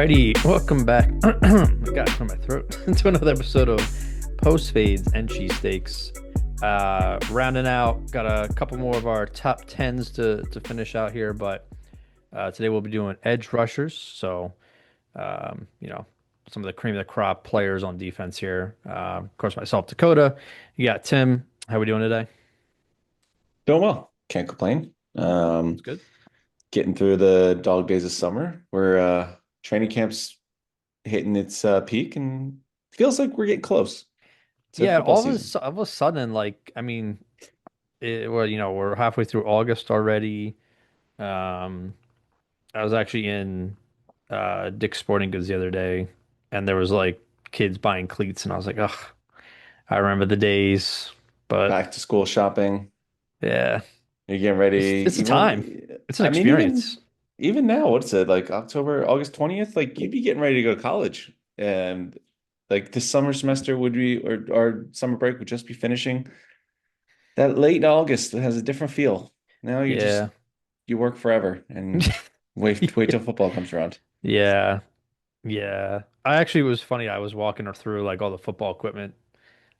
Alrighty, welcome back. I got it from my throat to another episode of Post-Fades and Cheesesteaks. Rounding out, got a couple more of our top tens to finish out here, but today we'll be doing edge rushers. So, some of the cream of the crop players on defense here. Of course, myself, Dakota. You got Tim. How we doing today? Doing well. Can't complain. It's good. Getting through the dog days of summer. We're training camp's hitting its peak and feels like we're getting close to Yeah, football season. all of a sudden, we're halfway through August already. Um, I was actually in Dick's Sporting Goods the other day, and there was like kids buying cleats, and I was like, ugh, I remember the days. But Back to school shopping. yeah, You're getting ready. it's a time. It's an I mean, experience. even now, what's it like October, August 20th? Like you'd be getting ready to go to college. And like this summer semester would be or our summer break would just be finishing. That late August has a different feel. Now Yeah. you work forever and wait till football comes around. Yeah. Yeah. I actually was funny. I was walking her through like all the football equipment.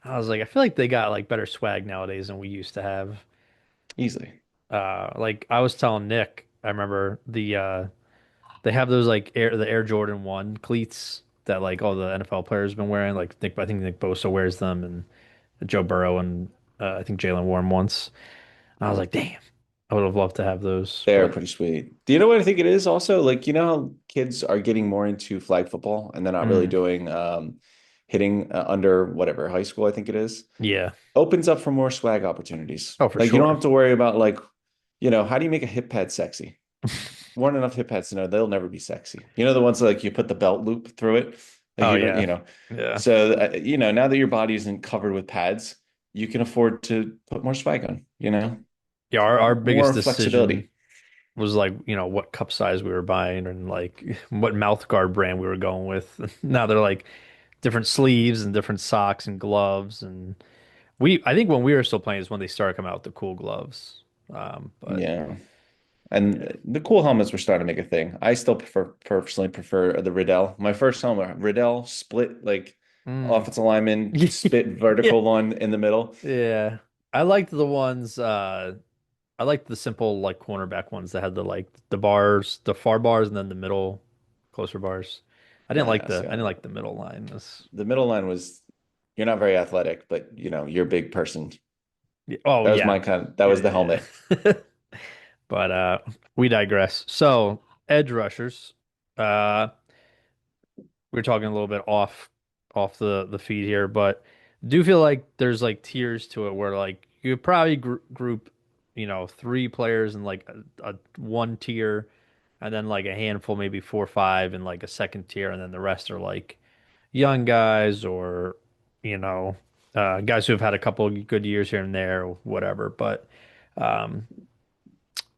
I was like, I feel like they got like better swag nowadays than we used to have. Easily. Like I was telling Nick, I remember they have those like the Air Jordan 1 cleats that like all the NFL players have been wearing. Like I think Nick Bosa wears them and Joe Burrow and I think Jalen wore them once. I was like, damn, I would have loved to have those. They're But pretty sweet. Do you know what I think it is also? Like, you know how kids are getting more into flag football and they're not really mm, doing hitting under whatever high school I think it is. yeah. Opens up for more swag opportunities. Oh, for Like you don't sure. have to worry about like, how do you make a hip pad sexy? Weren't enough hip pads to know they'll never be sexy. You know the ones that, like you put the belt loop through it. Like Oh you don't, yeah. Yeah. So now that your body isn't covered with pads, you can afford to put more swag on. Yeah, our biggest More decision flexibility. was like, what cup size we were buying and like what mouth guard brand we were going with. Now they're like different sleeves and different socks and gloves and I think when we were still playing is when they started coming out with the cool gloves. But Yeah. yeah. And the cool helmets were starting to make a thing. I still personally prefer the Riddell. My first helmet, Riddell split like Mm. offensive lineman spit Yeah. vertical one in the middle. Yeah. I liked the ones I liked the simple like cornerback ones that had the like the bars, the far bars and then the middle closer bars. Nah, see, I didn't like the middle line. the middle line was you're not very athletic, but you're a big person. Oh That was yeah. my that Yeah, was the yeah, helmet. yeah. But we digress. So, edge rushers. Uh we are talking a little bit off the feed here, but do feel like there's like tiers to it where like you could probably group, three players in like a one tier and then like a handful, maybe four or five in like a second tier, and then the rest are like young guys or, you know, guys who have had a couple of good years here and there or whatever. But um,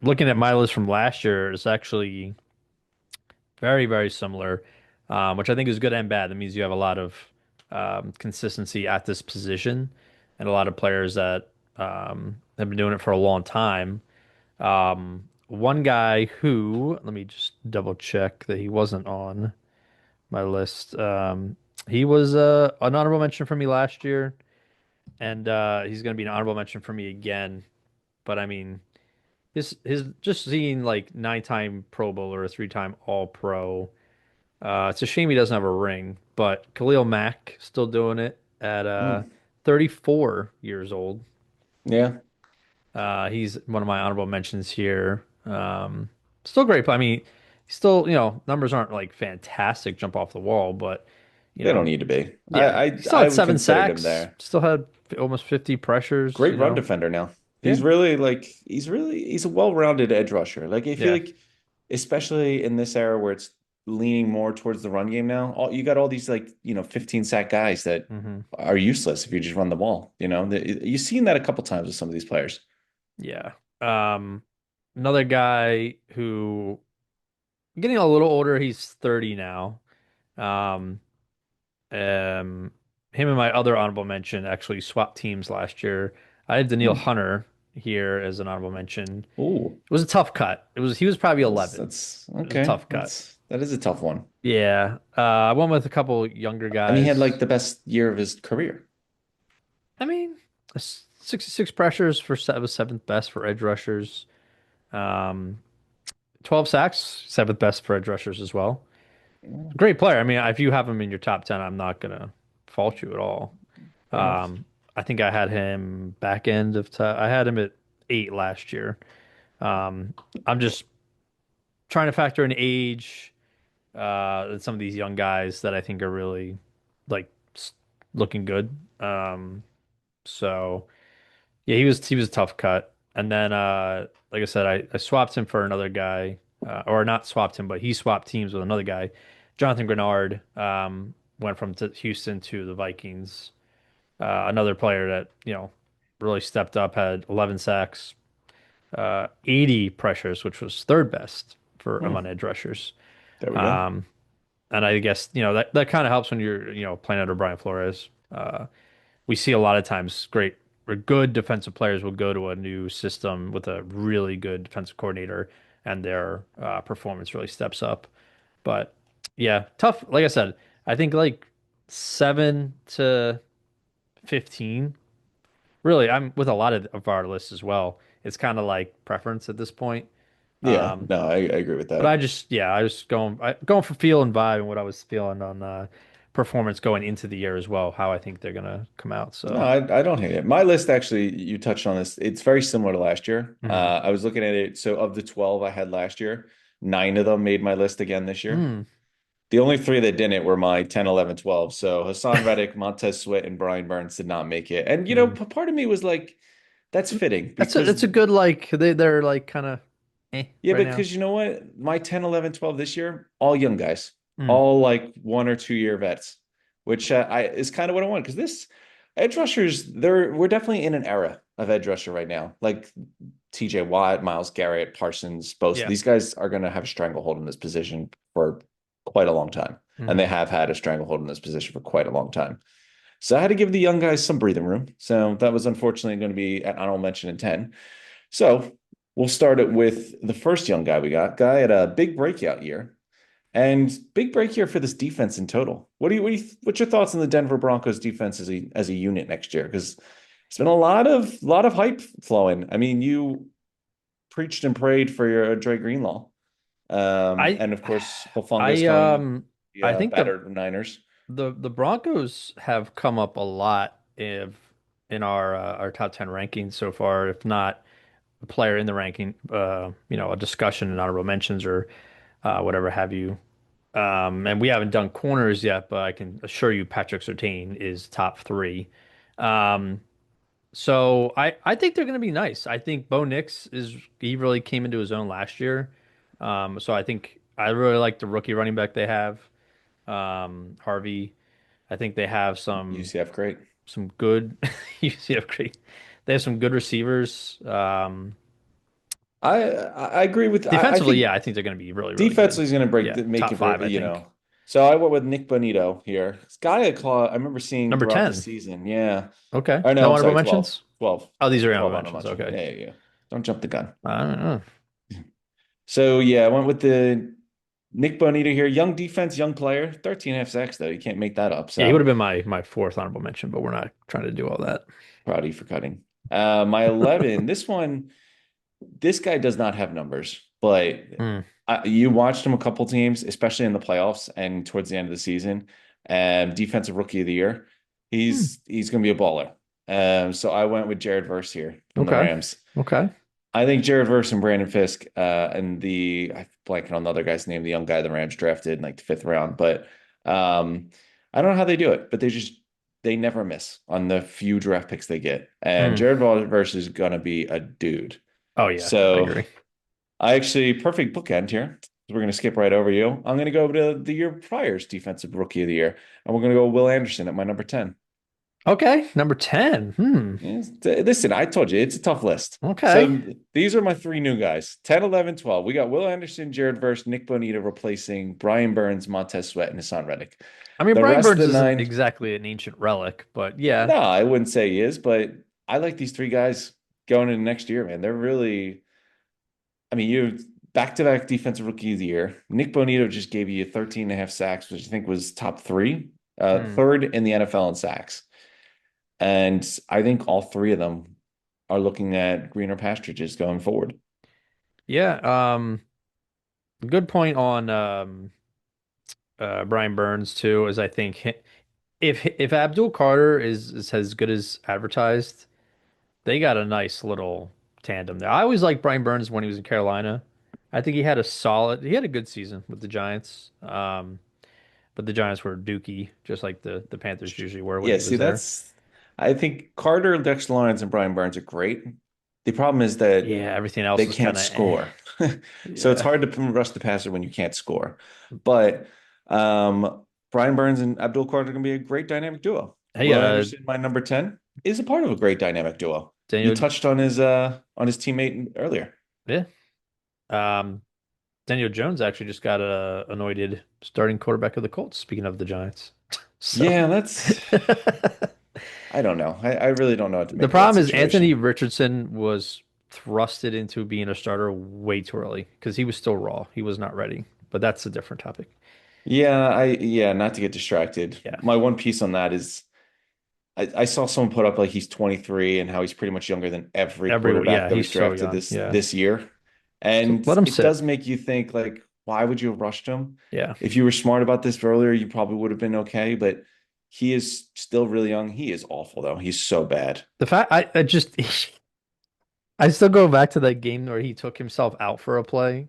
looking at my list from last year, it's actually very, very similar, which I think is good and bad. That means you have a lot of consistency at this position and a lot of players that have been doing it for a long time. One guy who, let me just double check that he wasn't on my list. He was an honorable mention for me last year, and he's going to be an honorable mention for me again. But I mean, his just seeing like nine-time Pro Bowler, a three-time All Pro. It's a shame he doesn't have a ring, but Khalil Mack still doing it at Mm, 34 years old. yeah, He's one of my honorable mentions here. Still great. I mean, still, numbers aren't like fantastic, jump off the wall, but they don't know, need to be. yeah, he still I had would seven consider him sacks, there. still had almost 50 pressures, Great run defender now. Yeah, He's a well-rounded edge rusher. Like I feel yeah, like especially in this era where it's leaning more towards the run game now, you got all these like, 15 sack guys that hmm are useless if you just run the ball. You've seen that a couple times with some of these players. yeah. Um, Another guy who getting a little older, he's 30 now. Um, um, Him and my other honorable mention actually swapped teams last year. I had Daniil Hmm. Hunter here as an honorable mention. Ooh, It was a tough cut. He was probably that's 11. that's It was a okay. tough cut. That is a tough one. Yeah. I went with a couple younger And he had like guys. the best year of his career. I mean, 66 pressures for was seventh best for edge rushers. Um, 12 sacks, seventh best for edge rushers as well. Yeah, Great player. I mean, if you have him in your top 10, I'm not gonna fault you at all. fair enough. I think I had him back end of I had him at 8 last year. Um, I'm just trying to factor in age, and some of these young guys that I think are really like looking good. So yeah, he was a tough cut. And then like I said, I swapped him for another guy, or not swapped him, but he swapped teams with another guy. Jonathan Grenard went from Houston to the Vikings. Another player that, really stepped up, had 11 sacks, 80 pressures, which was third best for Hmm, among edge rushers. there we go. Um, and I guess, that kind of helps when you're, playing under Brian Flores. We see a lot of times great or good defensive players will go to a new system with a really good defensive coordinator and their performance really steps up. But yeah, tough. Like I said, I think like 7 to 15. Really, I'm with a lot of our lists as well. It's kind of like preference at this point. Yeah, Um, no, I agree with but that. I just going for feel and vibe and what I was feeling on performance going into the year as well, how I think they're gonna come out. No, So, I don't hate it. My list actually, you touched on this. It's very similar to last year. mhm. I was looking at it. So of the 12 I had last year, nine of them made my list again this year. Mm. The only three that didn't were my 10, 11, 12. So Hassan Reddick, Montez Sweat, and Brian Burns did not make it. And, Mm. part of me was like, that's fitting It's because, a good like they're like kind of yeah, right now. because you know what? My 10, 11, 12 this year, all young guys, Mm. all like 1 or 2 year vets, which is kind of what I want. Because this edge rushers, we're definitely in an era of edge rusher right now. Like TJ Watt, Miles Garrett, Parsons, both Yeah. these guys are going to have a stranglehold in this position for quite a long time. And they Hmm. have had a stranglehold in this position for quite a long time. So I had to give the young guys some breathing room. So that was unfortunately going to be an honorable mention in 10. So we'll start it with the first young guy we got. Guy had a big breakout year and big break year for this defense in total. What's your thoughts on the Denver Broncos defense as a unit next year? Because it's been a lot of hype flowing. I mean, you preached and prayed for your Dre Greenlaw. I And of course, Hufunga's I coming, I think battered Niners. the Broncos have come up a lot if in our top 10 rankings so far, if not a player in the ranking, a discussion and honorable mentions or whatever have you. And we haven't done corners yet, but I can assure you Patrick Surtain is top three. Um, so I think they're going to be nice. I think Bo Nix he really came into his own last year. So I think I really like the rookie running back they have, Harvey. I think they have UCF great. some good UCF great. They have some good receivers. I agree with I Defensively, think yeah, I think they're going to be really, really good. defensively is going to Yeah, make top it five, very, I think. So I went with Nick Bonito here. This guy I remember seeing Number throughout the 10. season. Yeah. Okay. Or no, No I'm honorable sorry, 12. mentions? 12. Oh, these are honorable 12 on a mentions. mention. Okay. Yeah, yeah, yeah. Don't jump the gun. I don't know. So yeah, I went with the Nick Bonito here. Young defense, young player. 13 and a half sacks, though. You can't make that up. Yeah, he would So have been my fourth honorable mention, but we're not trying to do all that. proud of you for cutting. My 11, this guy does not have numbers, but Hmm. you watched him a couple teams, especially in the playoffs and towards the end of the season. Defensive rookie of the year. Hmm. He's going to be a baller. So I went with Jared Verse here from the Okay. Rams. Okay. I think Jared Verse and Brandon Fisk, and I'm blanking on the other guy's name, the young guy the Rams drafted in like the fifth round, but I don't know how they do it, but they never miss on the few draft picks they get. And Hmm. Jared Verse is gonna be a dude. Oh yeah, I So agree. I actually perfect bookend here. We're gonna skip right over you. I'm gonna go to the year prior's defensive rookie of the year, and we're gonna go Will Anderson at my number 10. Okay. Number 10. Hmm. Yes. Listen, I told you it's a tough list. Okay. So these are my three new guys 10, 11, 12. We got Will Anderson, Jared Verse, Nick Bonita replacing Brian Burns, Montez Sweat, and Hassan Reddick. I mean, The Brian rest of Burns the isn't nine, exactly an ancient relic, but no, yeah. I wouldn't say he is, but I like these three guys going into next year, man. They're really, I mean, you back-to-back defensive rookie of the year. Nick Bonito just gave you 13 and a half sacks, which I think was top three, Hmm. third in the NFL in sacks. And I think all three of them are looking at greener pasturages going forward. Yeah. Good point on Brian Burns too, is I think if Abdul Carter is as good as advertised, they got a nice little tandem there. I always liked Brian Burns when he was in Carolina. I think he had a good season with the Giants. But the Giants were dookie, just like the Panthers usually were when Yeah, he see, was there. I think Carter, Dexter Lawrence, and Brian Burns are great. The problem is that Yeah, everything else they was kind can't of eh. score. So it's Yeah. hard to rush the passer when you can't score. But Brian Burns and Abdul Carter are going to be a great dynamic duo. Hey, Will Anderson, my number 10, is a part of a great dynamic duo. You Daniel, touched on his teammate earlier. yeah. Um, Daniel Jones actually just got anointed starting quarterback of the Colts. Speaking of the Giants, so Yeah, that's I don't know. I really don't know what to the make of that problem is Anthony situation. Richardson was thrusted into being a starter way too early because he was still raw. He was not ready. But that's a different topic. Yeah, not to get distracted. Yeah, My one piece on that is I saw someone put up like he's 23 and how he's pretty much younger than every quarterback yeah, that was he's so drafted young. Yeah, this year. so And let him it sit. does make you think like, why would you have rushed him? Yeah. If you were smart about this earlier, you probably would have been okay, but he is still really young. He is awful though. He's so bad. The fact I just I still go back to that game where he took himself out for a play,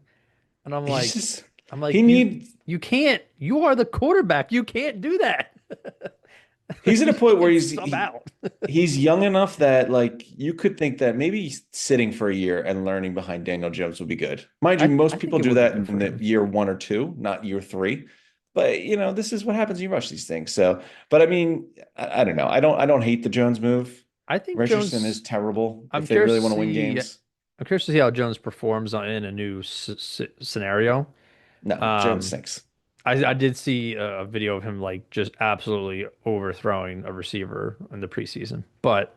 and He's just I'm he like needs you can't. You are the quarterback. You can't do that. he's at a You point where can't sub out. he's young enough that like you could think that maybe sitting for a year and learning behind Daniel Jones would be good. Mind you, I most think people it do would be that good in for the him. year one or two, not year three. But this is what happens when you rush these things. So, but I mean, I don't know. I don't hate the Jones move. I think Richardson is Jones. terrible I'm if they curious really to want to win see. games. I'm curious to see how Jones performs in a new scenario. No, Jones Um, stinks. I did see a video of him like just absolutely overthrowing a receiver in the preseason, but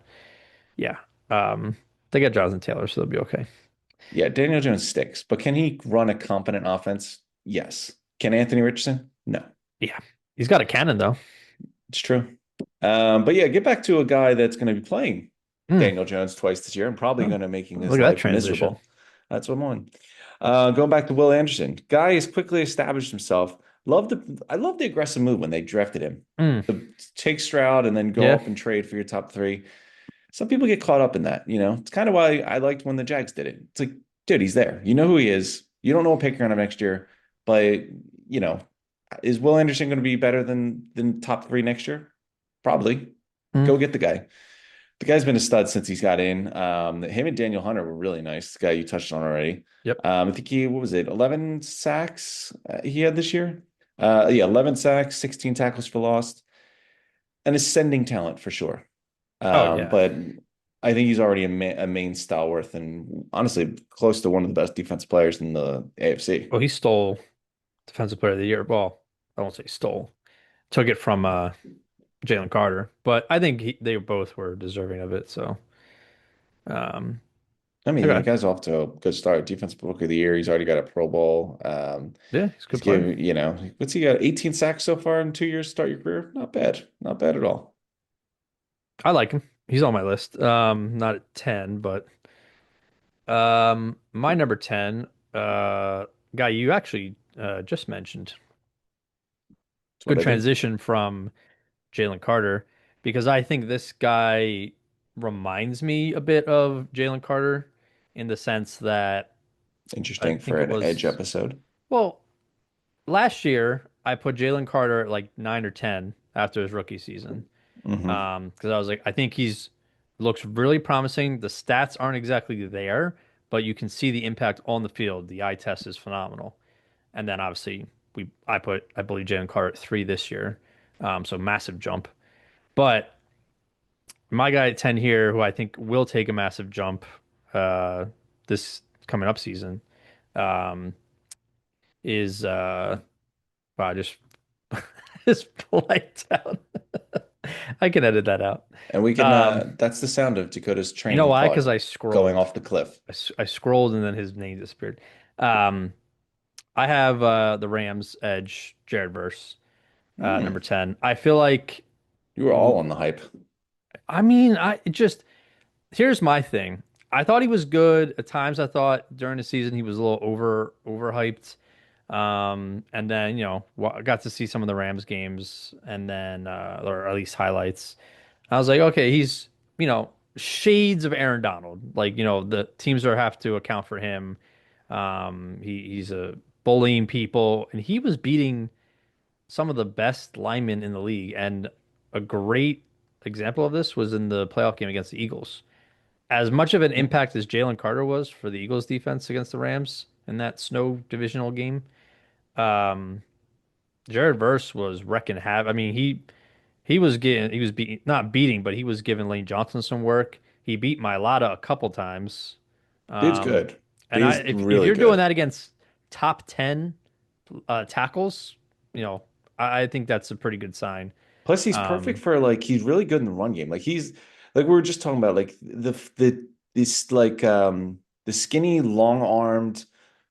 yeah, they got Jonathan Taylor, so they'll be okay. Yeah, Daniel Jones stinks. But can he run a competent offense? Yes. Can Anthony Richardson? No. Yeah, he's got a cannon though. It's true. But yeah, get back to a guy that's going to be playing Mm. Daniel Jones twice this year and probably Oh, going to making his look at that life transition. miserable. That's what I'm on. Going back to Will Anderson, guy has quickly established himself. I love the aggressive move when they drafted him. Mm. The take Stroud and then go Yeah. up and trade for your top three. Some people get caught up in that. It's kind of why I liked when the Jags did it. It's like, dude, he's there. You know who he is. You don't know what pick you're gonna have next year, but you know, is Will Anderson going to be better than top three next year? Probably. Mm. Go get the guy. The guy's been a stud since he's got in. Him and Daniel Hunter were really nice. The guy you touched on already. Yep. I think what was it, 11 sacks he had this year? Yeah, 11 sacks, 16 tackles for loss, an ascending talent for sure. Oh yeah. But I think he's already a main stalwart and honestly close to one of the best defensive players in the AFC. Well, he stole Defensive Player of the Year. Well, I won't say stole. Took it from Jalen Carter, but I think they both were deserving of it. So, um, I mean, the okay. guy's off to a good start. Defensive Rookie of the Year. He's already got a Pro Bowl. Yeah, he's a good He's player. given, what's he got? 18 sacks so far in 2 years to start your career. Not bad. Not bad at all. I like him. He's on my list. Not at 10, but my number 10, guy you actually just mentioned. That's what Good I do. transition from Jalen Carter because I think this guy reminds me a bit of Jalen Carter in the sense that I Interesting for think it an Edge was, episode. well, last year I put Jalen Carter at like 9 or 10 after his rookie season. Hmm. Because I was like, I think he's looks really promising. The stats aren't exactly there, but you can see the impact on the field. The eye test is phenomenal. And then obviously I believe Jalen Carter at 3 this year. So massive jump. But my guy at 10 here, who I think will take a massive jump uh this coming up season, um, is wow, I just just blanked out. I can edit that out. And we can, Um, that's the sound of Dakota's you know train why? thought Because I going scrolled. off the cliff. I scrolled and then his name disappeared. Um, I have the Rams edge, Jared Verse, number Hmm. 10. I feel like, You were all on the hype. I mean, here's my thing. I thought he was good. At times I thought during the season he was a little overhyped. And then, I got to see some of the Rams games and then or at least highlights. I was like, okay, he's, shades of Aaron Donald. Like, the teams are have to account for him. He's bullying people and he was beating some of the best linemen in the league. And a great example of this was in the playoff game against the Eagles. As much of an impact as Jalen Carter was for the Eagles defense against the Rams in that snow divisional game, um, Jared Verse was wrecking havoc. I mean, he was beating, not beating, but he was giving Lane Johnson some work. He beat Mailata a couple times. Dude's Um, good. and Dude's if really you're doing good. that against top 10 tackles, you know, I think that's a pretty good sign. Plus, he's perfect Um, for like he's really good in the run game. Like he's like we were just talking about, like this like the skinny, long-armed,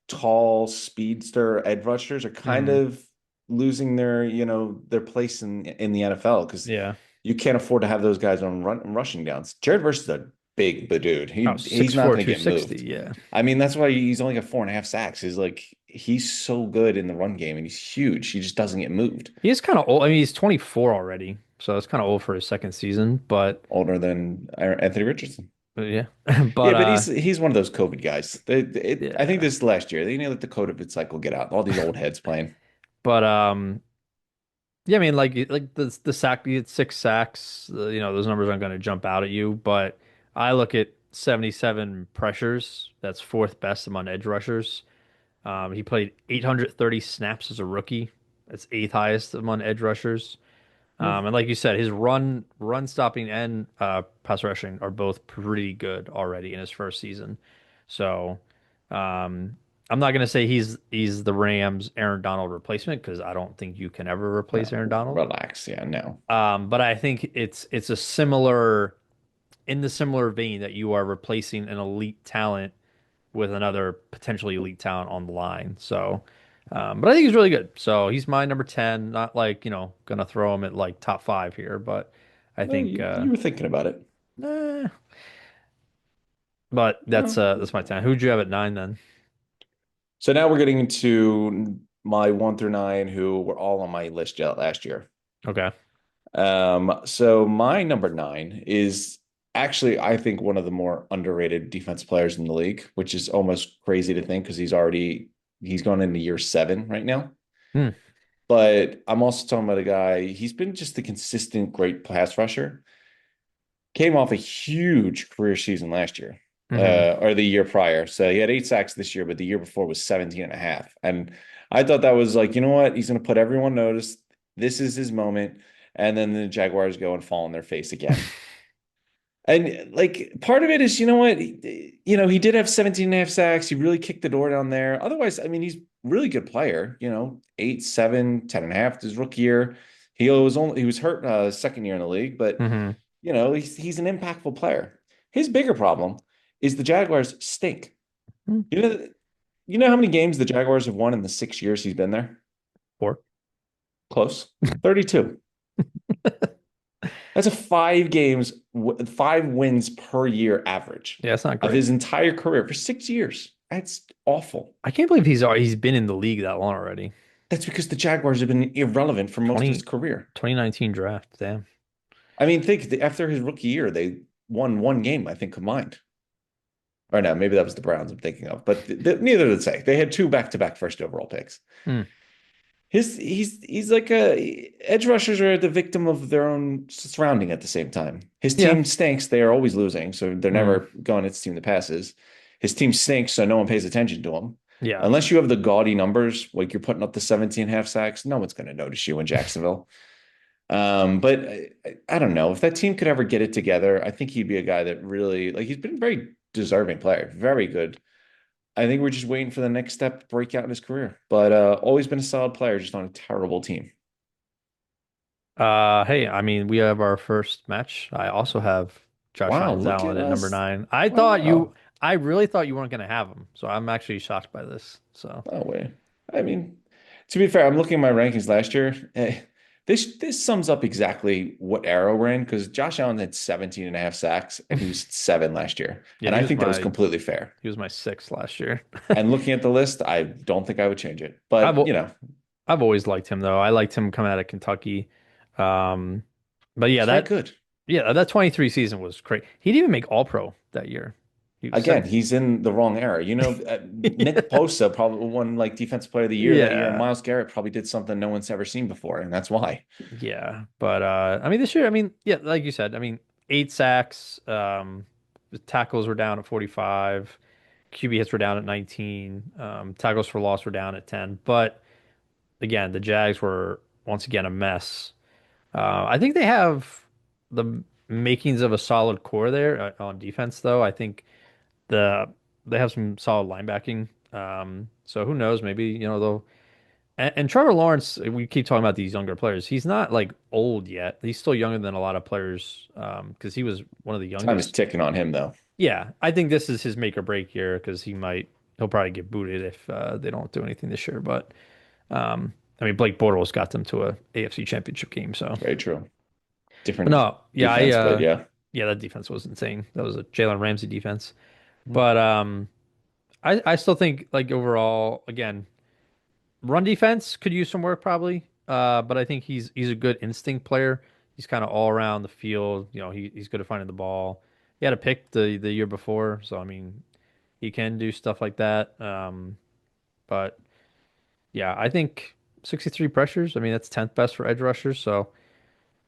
tall speedster edge rushers are kind mhm, of losing their their place in the NFL because yeah. you can't afford to have those guys on rushing downs. Jared Verse is a big dude. Oh, He's not 6'4", going to get 260. moved. Yeah. I mean, that's why he's only got 4.5 sacks. Is like he's so good in the run game and he's huge. He just doesn't get moved. He is kind of old. I mean, he's 24 already, so it's kind of old for his second season. Older than Anthony Richardson. But yeah, Yeah, but but he's one of those COVID guys. I think yeah, this is last year. They need to let the COVID cycle get out. All these old heads playing. but yeah. I mean, like the sack, he had 6 sacks. Those numbers aren't going to jump out at you. But I look at 77 pressures. That's fourth best among edge rushers. He played 830 snaps as a rookie. That's eighth highest among edge rushers. Hmm. And like you said, his run stopping and pass rushing are both pretty good already in his first season. So I'm not gonna say he's the Rams' Aaron Donald replacement because I don't think you can ever replace No, Aaron Donald. relax. Yeah, no. But I think it's a similar in the similar vein that you are replacing an elite talent with another potentially elite talent on the line. So, but I think he's really good. So he's my number 10. Not like, gonna throw him at like top five here, but I Well, think you were thinking about it. eh, but Well, that's my 10. Who'd you have at nine then? so now we're getting into my 1 through 9, who were all on my list last year. Okay. So my number 9 is actually, I think, one of the more underrated defense players in the league, which is almost crazy to think because he's gone into year 7 right now. Hmm. But I'm also talking about a guy, he's been just a consistent great pass rusher. Came off a huge career season last year, Hmm. or the year prior. So he had 8 sacks this year, but the year before was 17 and a half. And I thought that was like, you know what? He's going to put everyone notice. This is his moment. And then the Jaguars go and fall on their face again. And like part of it is, you know what? He did have 17 and a half sacks. He really kicked the door down there. Otherwise, I mean, he's a really good player, 8, 7, 10 and a half his rookie year. He was hurt second year in the league, but Hmm. he's an impactful player. His bigger problem is the Jaguars stink. You know, you know how many games the Jaguars have won in the 6 years he's been there? Four. Close. 32. That's a 5 wins per year average Yeah, it's not of great. his entire career for 6 years. That's awful. I can't believe he's been in the league that long already. That's because the Jaguars have been irrelevant for most of his 20 career. 2019 draft. Damn. I mean, think after his rookie year, they won one game, I think, combined. Or no, maybe that was the Browns I'm thinking of, but neither did say. They had two back-to-back first overall picks. Hmm. He's like a edge rushers are the victim of their own surrounding at the same time. His Yeah. team stinks, they are always losing, so they're Hmm. never going its team that passes. His team stinks, so no one pays attention to him. Yeah. Unless you have the gaudy numbers, like you're putting up the 17 half sacks, no one's going to notice you in Jacksonville. But I don't know if that team could ever get it together. I think he'd be a guy that really like he's been a very deserving player, very good. I think we're just waiting for the next step to break out in his career. But always been a solid player, just on a terrible team. Hey, I mean, we have our first match. I also have Josh Wow, Hines look Allen at at number us. nine. I thought you, Wow. I really thought you weren't going to have him, so I'm actually shocked by this. So Oh way. I mean, to be fair, I'm looking at my rankings last year. This sums up exactly what era we're in because Josh Allen had 17 and a half sacks and he was 7 last year. yeah, And I think that was completely fair. he was my sixth last year. And looking at the list, I don't think I would change it. I've But, al- I've always liked him though. I liked him coming out of Kentucky. Um, but yeah, he's very good. that 23 season was great. He didn't even make All Pro that year. He was Again, seven. he's in the wrong era. Nick Bosa probably won like defensive player of the year that year, and Yeah. Myles Garrett probably did something no one's ever seen before, and that's why. Yeah. But I mean this year, I mean, yeah, like you said, I mean, 8 sacks, the tackles were down at 45, QB hits were down at 19, tackles for loss were down at 10. But again, the Jags were once again a mess. I think they have the makings of a solid core there on defense, though. I think the they have some solid linebacking. So who knows? Maybe they'll and Trevor Lawrence. We keep talking about these younger players. He's not like old yet. He's still younger than a lot of players because he was one of the Time is youngest. ticking on him, though. Yeah, I think this is his make or break year because he'll probably get booted if they don't do anything this year. But I mean, Blake Bortles got them to a AFC Championship game, so. Very true. But Different no, yeah, defense, but yeah. yeah, that defense was insane. That was a Jalen Ramsey defense. But I still think like overall, again, run defense could use some work probably. But I think he's a good instinct player. He's kind of all around the field. He's good at finding the ball. He had a pick the year before, so I mean, he can do stuff like that. But yeah, I think 63 pressures. I mean, that's 10th best for edge rushers. So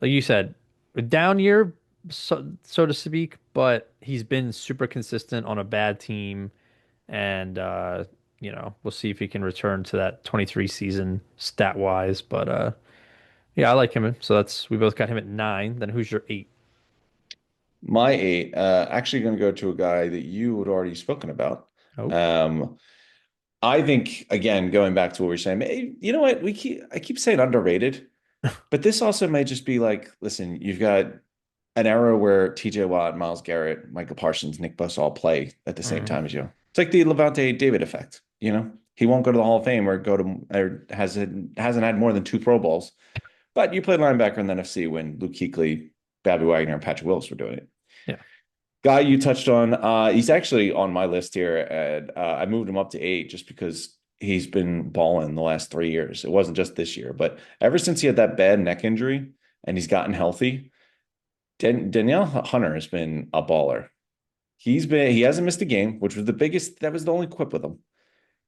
like you said, a down year, so to speak, but he's been super consistent on a bad team, and we'll see if he can return to that 23 season stat wise. But yeah, I like him. So we both got him at 9. Then who's your 8? My 8, actually going to go to a guy that you had already spoken about. Oh, Um, I think again, going back to what we are saying, you know what? I keep saying underrated, but this also may just be like, listen, you've got an era where TJ Watt, Myles Garrett, Michael Parsons, Nick Bosa all play at the same mm, time as you. It's like the Levante David effect, He won't go to the Hall of Fame or hasn't had more than 2 Pro Bowls. But you played linebacker in the NFC when Luke Kuechly, Bobby Wagner, and Patrick Willis were doing it. yeah, Guy you touched on, he's actually on my list here, and I moved him up to 8 just because he's been balling the last 3 years. It wasn't just this year, but ever since he had that bad neck injury and he's gotten healthy, Danielle Hunter has been a baller. He hasn't missed a game, which was that was the only quip with him.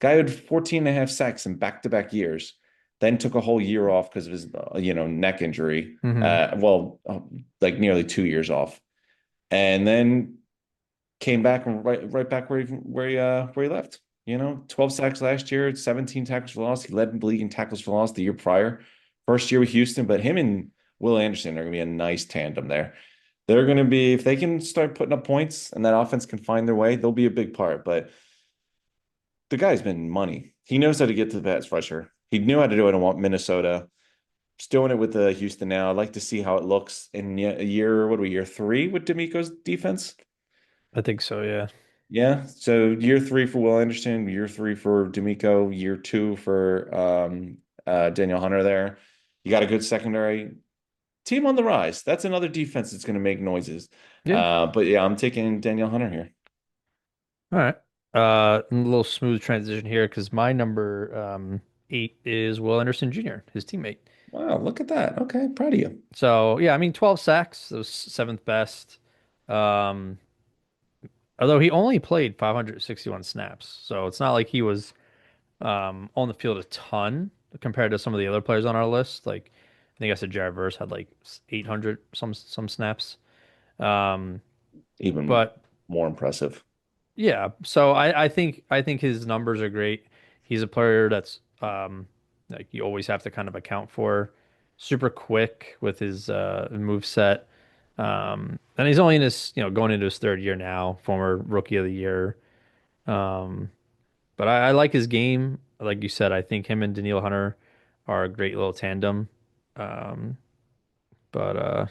Guy had 14 and a half sacks in back-to-back years, then took a whole year off because of his neck injury. hmm Like nearly 2 years off, and then came back right back where he left. 12 sacks last year, 17 tackles for loss. He led the league in tackles for loss the year prior. First year with Houston, but him and Will Anderson are going to be a nice tandem there. They're going to be, if they can start putting up points and that offense can find their way, they'll be a big part. But the guy's been money. He knows how to get to the pass rusher. He knew how to do it in Minnesota. He's doing it with Houston now. I'd like to see how it looks in year 3 with D'Amico's defense? I think so. Yeah, Yeah. So year 3 for Will Anderson, year 3 for D'Amico, year 2 for Daniel Hunter there. You got a good secondary team on the rise. That's another defense that's going to make noises. yeah. But yeah, I'm taking Daniel Hunter here. All right. A little smooth transition here because my number 8 is Will Anderson Jr., his teammate. Wow, look at that. Okay, proud of you. So yeah, I mean 12 sacks, that was 7th best. Um, although he only played 561 snaps, so it's not like he was on the field a ton compared to some of the other players on our list. Like I think I said Jared Verse had like 800 some snaps. Um, Even but more impressive. yeah, so I think his numbers are great. He's a player that's like you always have to kind of account for. Super quick with his move set. And he's only in his, going into his 3rd year now, former rookie of the year. Um, but I like his game. Like you said, I think him and Daniil Hunter are a great little tandem. Um, but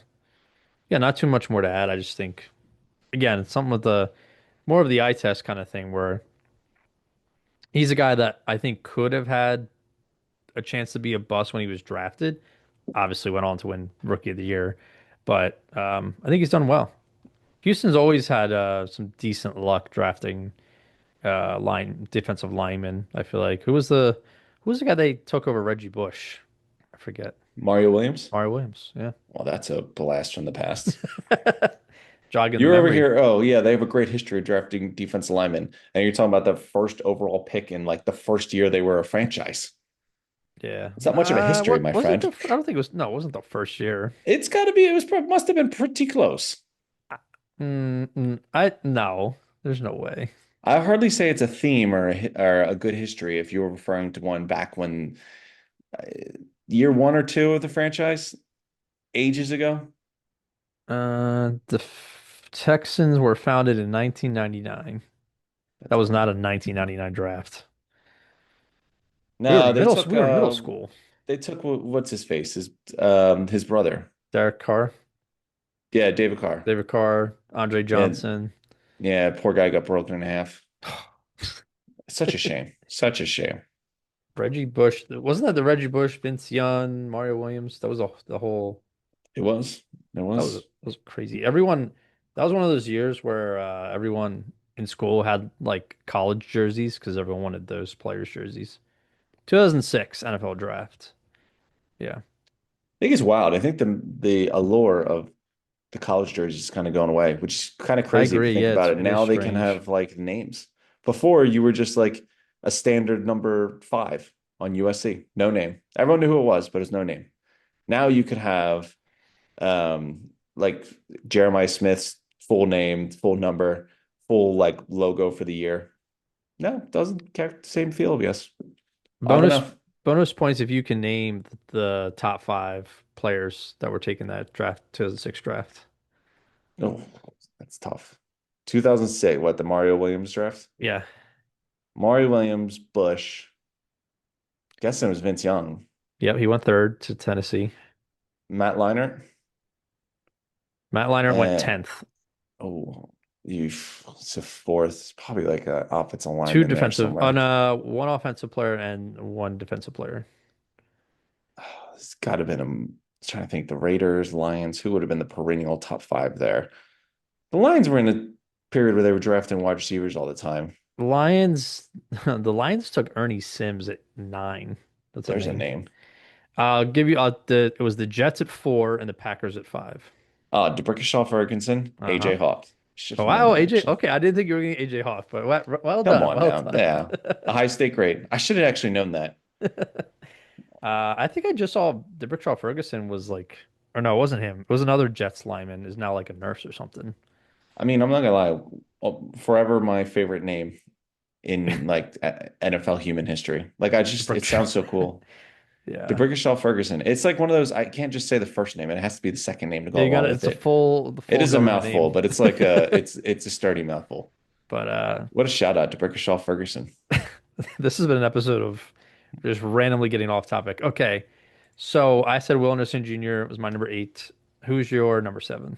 yeah, not too much more to add. I just think again, it's something with the more of the eye test kind of thing where he's a guy that I think could have had a chance to be a bust when he was drafted. Obviously went on to win Rookie of the Year, but I think he's done well. Houston's always had some decent luck drafting line defensive linemen. I feel like who was the guy they took over Reggie Bush? I forget. Mario Williams? Mario Williams. Yeah, Well, that's a blast from the past. jogging the You're over memory. here. Oh, yeah, they have a great history of drafting defensive linemen. And you're talking about the first overall pick in like the first year they were a franchise. Yeah. It's not much of a history, What my was it friend. I don't think it was. No, it wasn't the first year. It's got to be, it was probably, must have been pretty close. I no. There's no way. I hardly say it's a theme or a good history if you were referring to one back when uh, year one or two of the franchise, ages ago. Texans were founded in 1999. That That's was not wrong. a 1999 draft. No, We were in middle school. they took what's his face, his brother. Derek Carr, Yeah, David Carr. David Carr, Andre Yeah, Johnson. yeah, poor guy got broken in half. Such a shame. Such a shame. Reggie Bush. Wasn't that the Reggie Bush, Vince Young, Mario Williams? That was the whole It was. It was. that was crazy. Everyone that was one of those years where everyone in school had like college jerseys because everyone wanted those players' jerseys. 2006 NFL draft. Yeah, I think it's wild. I think the allure of the college jerseys is kind of going away, which is kind of I crazy if you agree. think Yeah, about it. it is Now they can strange. have like names. Before you were just like a standard number five on USC, no name. Everyone knew who it was, but it's no name. Now you could have like Jeremiah Smith's full name, full number, full like logo for the year. No, doesn't get the same feel, I guess. Odd Bonus enough. bonus points if you can name the top five players that were taking that draft 2006 draft. Oh, that's tough. 2006, what, the Mario Williams draft? Yeah. Mario Williams, Bush. Guessing it was Vince Young. Yep, he went third to Tennessee. Matt Leinart. Matt Leinart went Uh, 10th. oh, you it's a fourth. It's probably like an offensive Two lineman there defensive on somewhere. one offensive player and one defensive player. It's got to have been trying to think the Raiders, Lions, who would have been the perennial top five there? The Lions were in a period where they were drafting wide receivers all the time. Lions the Lions took Ernie Sims at 9. That's a There's a name. name. I'll give you the it was the Jets at 4 and the Packers at 5. DeBrickashaw Ferguson, Uh-huh. AJ Hawk. Should Oh have known wow, that AJ. actually. Okay, I didn't think you were getting AJ Hoff, but well Come done. on Well now. done. Yeah. A high stake grade. I should have actually known that. I think I just saw DeBrickashaw Ferguson was like, or no, it wasn't him. It was another Jets lineman. Is now like a nurse or something. I mean, I'm not gonna lie. Forever my favorite name in like NFL human history. Like it DeBrickashaw. sounds so cool. Yeah, DeBrickashaw Ferguson. It's like one of those, I can't just say the first name. It has to be the second name to yeah. go You got along it. with It's a it. full the It full is a government mouthful, name. but it's like it's a sturdy mouthful. But What a shout out to Brickashaw Ferguson. this has been an episode of just randomly getting off topic. Okay, so I said Will Anderson Jr. was my number 8. Who's your number 7?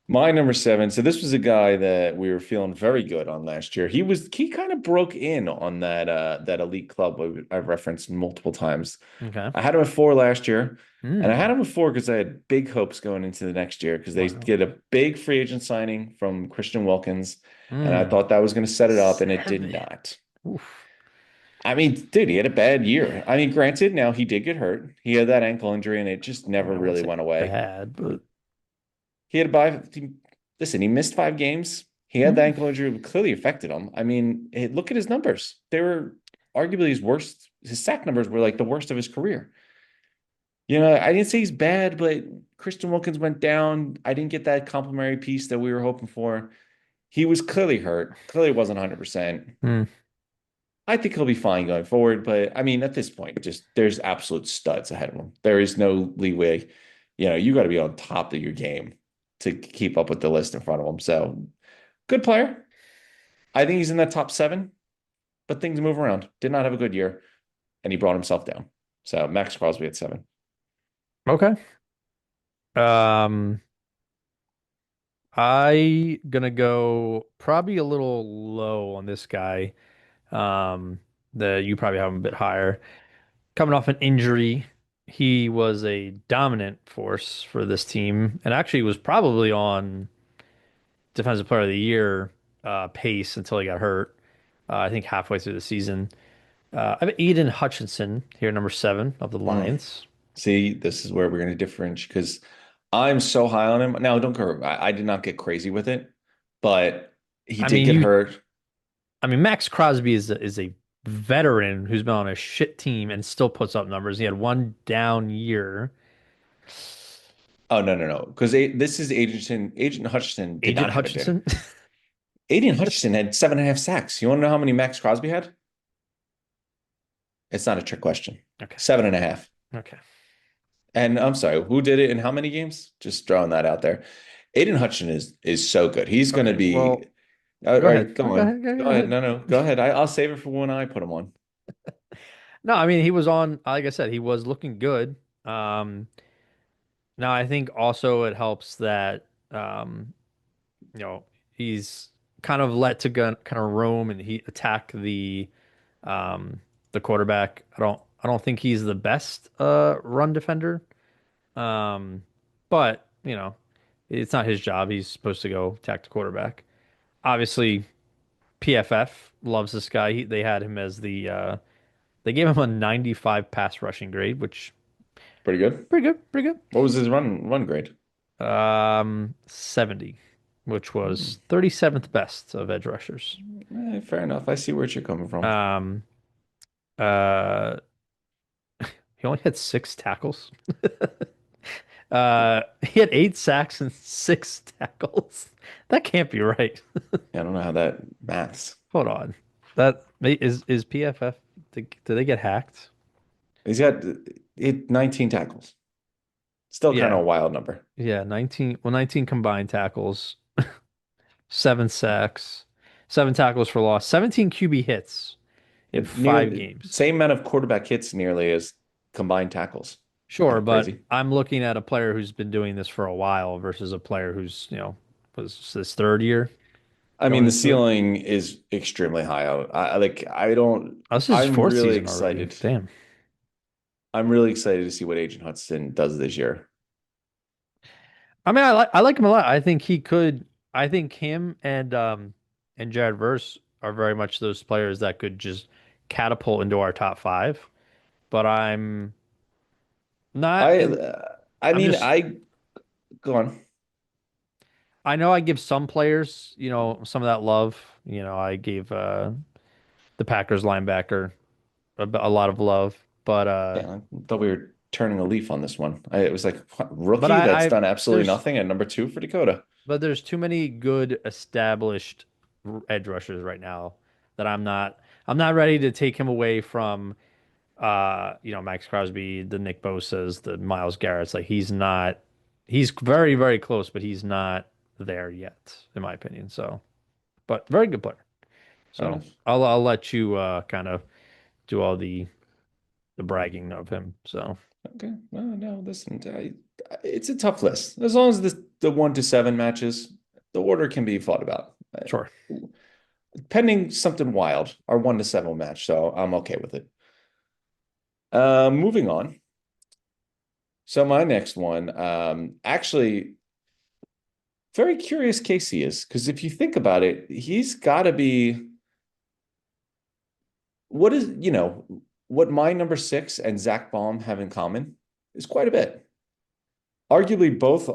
My number seven. So this was a guy that we were feeling very good on last year. He kind of broke in on that elite club I've referenced multiple times. Okay. I had him at 4 last year, and I had Hmm. him at 4 because I had big hopes going into the next year because they Wow. get a big free agent signing from Christian Wilkins, and I Hmm. thought that was going to set it up, and it did 7. not. Oof. I mean, dude, he had a bad year. I mean, granted, now he did get hurt. He had that ankle injury, and it just I mean, never I wouldn't really say went away. bad, but He had a bye. Listen, he missed 5 games. He had the hmm. ankle injury that clearly affected him. I mean, look at his numbers. They were arguably his worst. His sack numbers were like the worst of his career. I didn't say he's bad, but Christian Wilkins went down. I didn't get that complimentary piece that we were hoping for. He was clearly hurt. Clearly wasn't 100%. Hmm. I think he'll be fine going forward, but I mean, at this point, just there's absolute studs ahead of him. There is no leeway. You got to be on top of your game to keep up with the list in front of him. So, good player. I think he's in that top 7, but things move around. Did not have a good year, and he brought himself down. So, Max Crosby at 7. Okay. Um, I gonna go probably a little low on this guy. Um, you probably have him a bit higher. Coming off an injury, he was a dominant force for this team, and actually was probably on Defensive Player of the Year pace until he got hurt. I think halfway through the season. I have Aiden Hutchinson here, number 7 of the Mm. Lions. See, this is where we're going to differentiate because I'm so high on him. Now, don't go, I did not get crazy with it, but he I did mean, get hurt. Max Crosby is a veteran who's been on a shit team and still puts up numbers. He had one down year. Oh, no, no, no. Because this is Agent Hutchinson did Agent not have it there. Hutchinson. Aiden Hutchinson had 7.5 sacks. You want to know how many Max Crosby had? It's not a trick question. Okay. 7.5. Okay. And I'm sorry, who did it in how many games? Just throwing that out there. Aiden Hutchinson is so good. He's going to Okay. be. Well, All go right, ahead. go Go on. ahead. Go Go ahead. ahead. No, no, go ahead. I'll save it for when I put him on. No, I mean he was on. Like I said, he was looking good. Um, Now I think also it helps that you know he's kind of let to kind of roam and he attack um, the quarterback. I don't think he's the best run defender. Um, but it's not his job. He's supposed to go attack the quarterback. Obviously, PFF loves this guy. They had him as they gave him a 95 pass rushing grade, which Pretty good. pretty good, pretty good. What was his run grade? 70, which Hmm. was 37th best of edge rushers. Fair enough. I see where you're coming from. Um, uh, he only had 6 tackles. He had 8 sacks and 6 tackles. That can't be right. Yeah, I don't know how that maths. Hold on. That is PFF. Did they get hacked? He's got 19 tackles. Still kind of Yeah, a wild number. yeah. 19. Well, 19 combined tackles, 7 sacks, 7 tackles for loss, 17 QB hits in five Near games. same amount of quarterback hits nearly as combined tackles. Kind Sure, of but crazy. I'm looking at a player who's been doing this for a while versus a player who's, was his third year I mean, going the into it. ceiling is extremely high out. I don't. Oh, this is his I'm fourth really season already. excited. Damn. I'm really excited to see what Agent Hudson does this year. I mean, I like him a lot. I think he could. I think him and Jared Verse are very much those players that could just catapult into our top 5. But I'm not. I I I'm mean, just. I go on. I know I give some players, some of that love. I gave the Packers linebacker a lot of love, but Yeah, I thought we were turning a leaf on this one. It was like what, but rookie that's I done absolutely there's nothing at number 2 for Dakota. there's too many good established edge rushers right now that I'm not ready to take him away from Max Crosby, the Nick Bosa's, the Miles Garrett's. Like he's very, very close, but he's not there yet, in my opinion. So, but very good player. Fair So enough. I'll let you kind of do all the bragging of him. So Okay. No, no, listen, it's a tough list. As long as the 1 to 7 matches, the order can be fought about. sure. Pending something wild, our 1 to 7 will match, so I'm okay with it. Moving on. So my next one, actually, very curious case he is, because if you think about it, he's got to be what is, what my number 6 and Zach Baum have in common is quite a bit. Arguably, both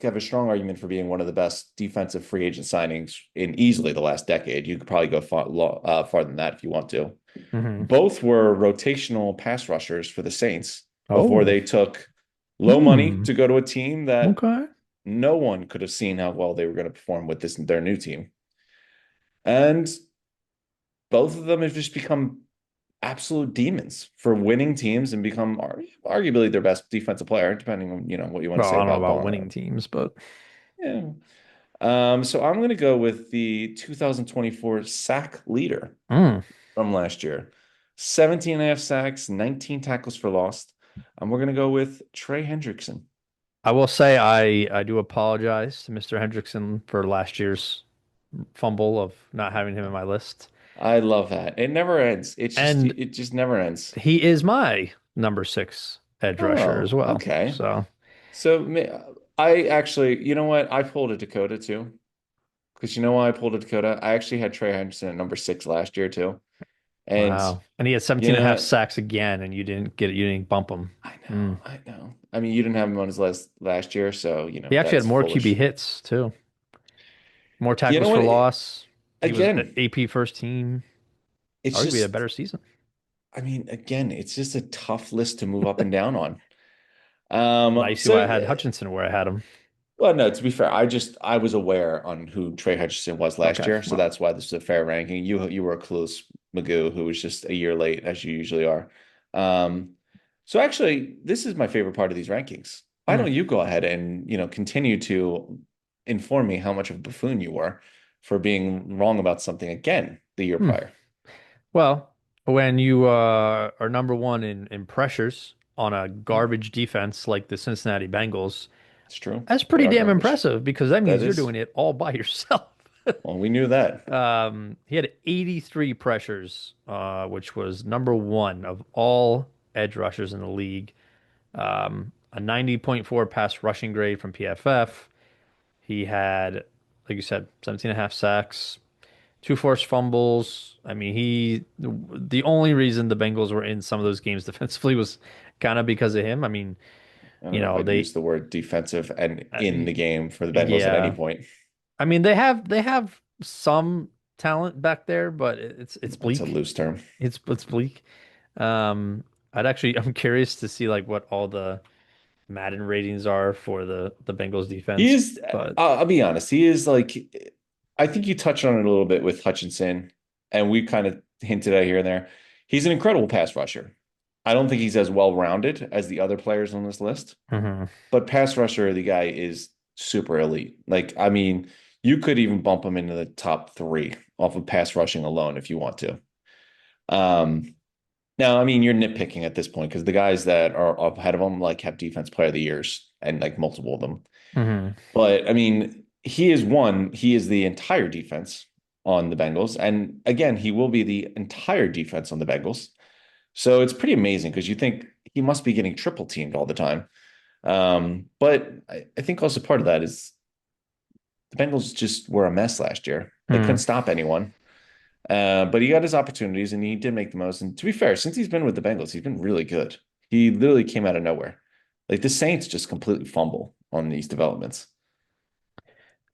have a strong argument for being one of the best defensive free agent signings in easily the last decade. You could probably go farther than that if you want to. Hmm. Both were rotational pass rushers for the Saints before Oh, they took low money hmm. to go to a team that Okay. no one could have seen how well they were going to perform with their new team. And both of them have just become absolute demons for winning teams and become arguably their best defensive player, depending on what you want to Well, I say don't know about about Ball. winning teams, but Yeah. So I'm going to go with the 2024 sack leader mm, from last year. 17.5 sacks, 19 tackles for loss. And we're going to go with Trey Hendrickson. I will say I do apologize to Mr. Hendrickson for last year's fumble of not having him in my list. I love that. It never ends. And It just never ends. he is my number six edge rusher as Oh, well. okay. So, So I actually, you know what? I pulled a Dakota too. Because you know why I pulled a Dakota? I actually had Trey Henderson at number 6 last year too. And wow. And he had you 17 and a half know, sacks again, and you didn't get it. You didn't bump him. I know, Mm. I know. I mean, you didn't have him on his last year, so He actually had that's more QB foolish. hits too. More You tackles know for what? loss. He was Again, AP first team. it's Arguably a just, better season. I mean, again, it's just a tough list to move up and down on. Now you see why I So had Hutchinson where I had him. well, no, to be fair, I was aware on who Trey Hutchinson was last Okay. year, so Well, that's why this is a fair ranking. You were a clueless Magoo who was just a year late, as you usually are. Um, so actually, this is my favorite part of these rankings. Why mm, don't you go ahead and continue to inform me how much of a buffoon you were for being wrong about something again the year mm. prior? Well, when you are number one in pressures on a garbage defense like the Cincinnati Bengals, It's true. that's They pretty are damn garbage. impressive because that That means you're is. doing it all by yourself. Well, we knew that. He had 83 pressures, which was number one of all edge rushers in the league. A 90.4 pass rushing grade from PFF. He had, like you said, 17 and a half sacks, two forced fumbles. I mean, the only reason the Bengals were in some of those games defensively was kind of because of him. I mean, I don't know if I'd use the word defensive and I in the mean, game for the Bengals at any yeah. point. I mean, they have some talent back there, but it's That's a bleak. loose term. It's bleak. Um, I'm curious to see like what all the Madden ratings are for the Bengals He defense, is, but I'll be honest, he is like, I think you touched on it a little bit with Hutchinson, and we kind of hinted at here and there. He's an incredible pass rusher. I don't think he's as well rounded as the other players on this list, mhm. but pass rusher, the guy is super elite. Like, I mean, you could even bump him into the top three off of pass rushing alone if you want to. Um, Now, I mean, you're nitpicking at this point because the guys that are up ahead of him like have defense player of the years and like multiple of them. Mhm. But I mean, he is the entire defense on the Bengals. And again, he will be the entire defense on the Bengals. So it's pretty amazing because you think he must be getting triple teamed all the time. But I think also part of that is the Bengals just were a mess last year. They couldn't Mhm. stop anyone. But he got his opportunities and he did make the most. And to be fair, since he's been with the Bengals, he's been really good. He literally came out of nowhere. Like the Saints just completely fumble on these developments.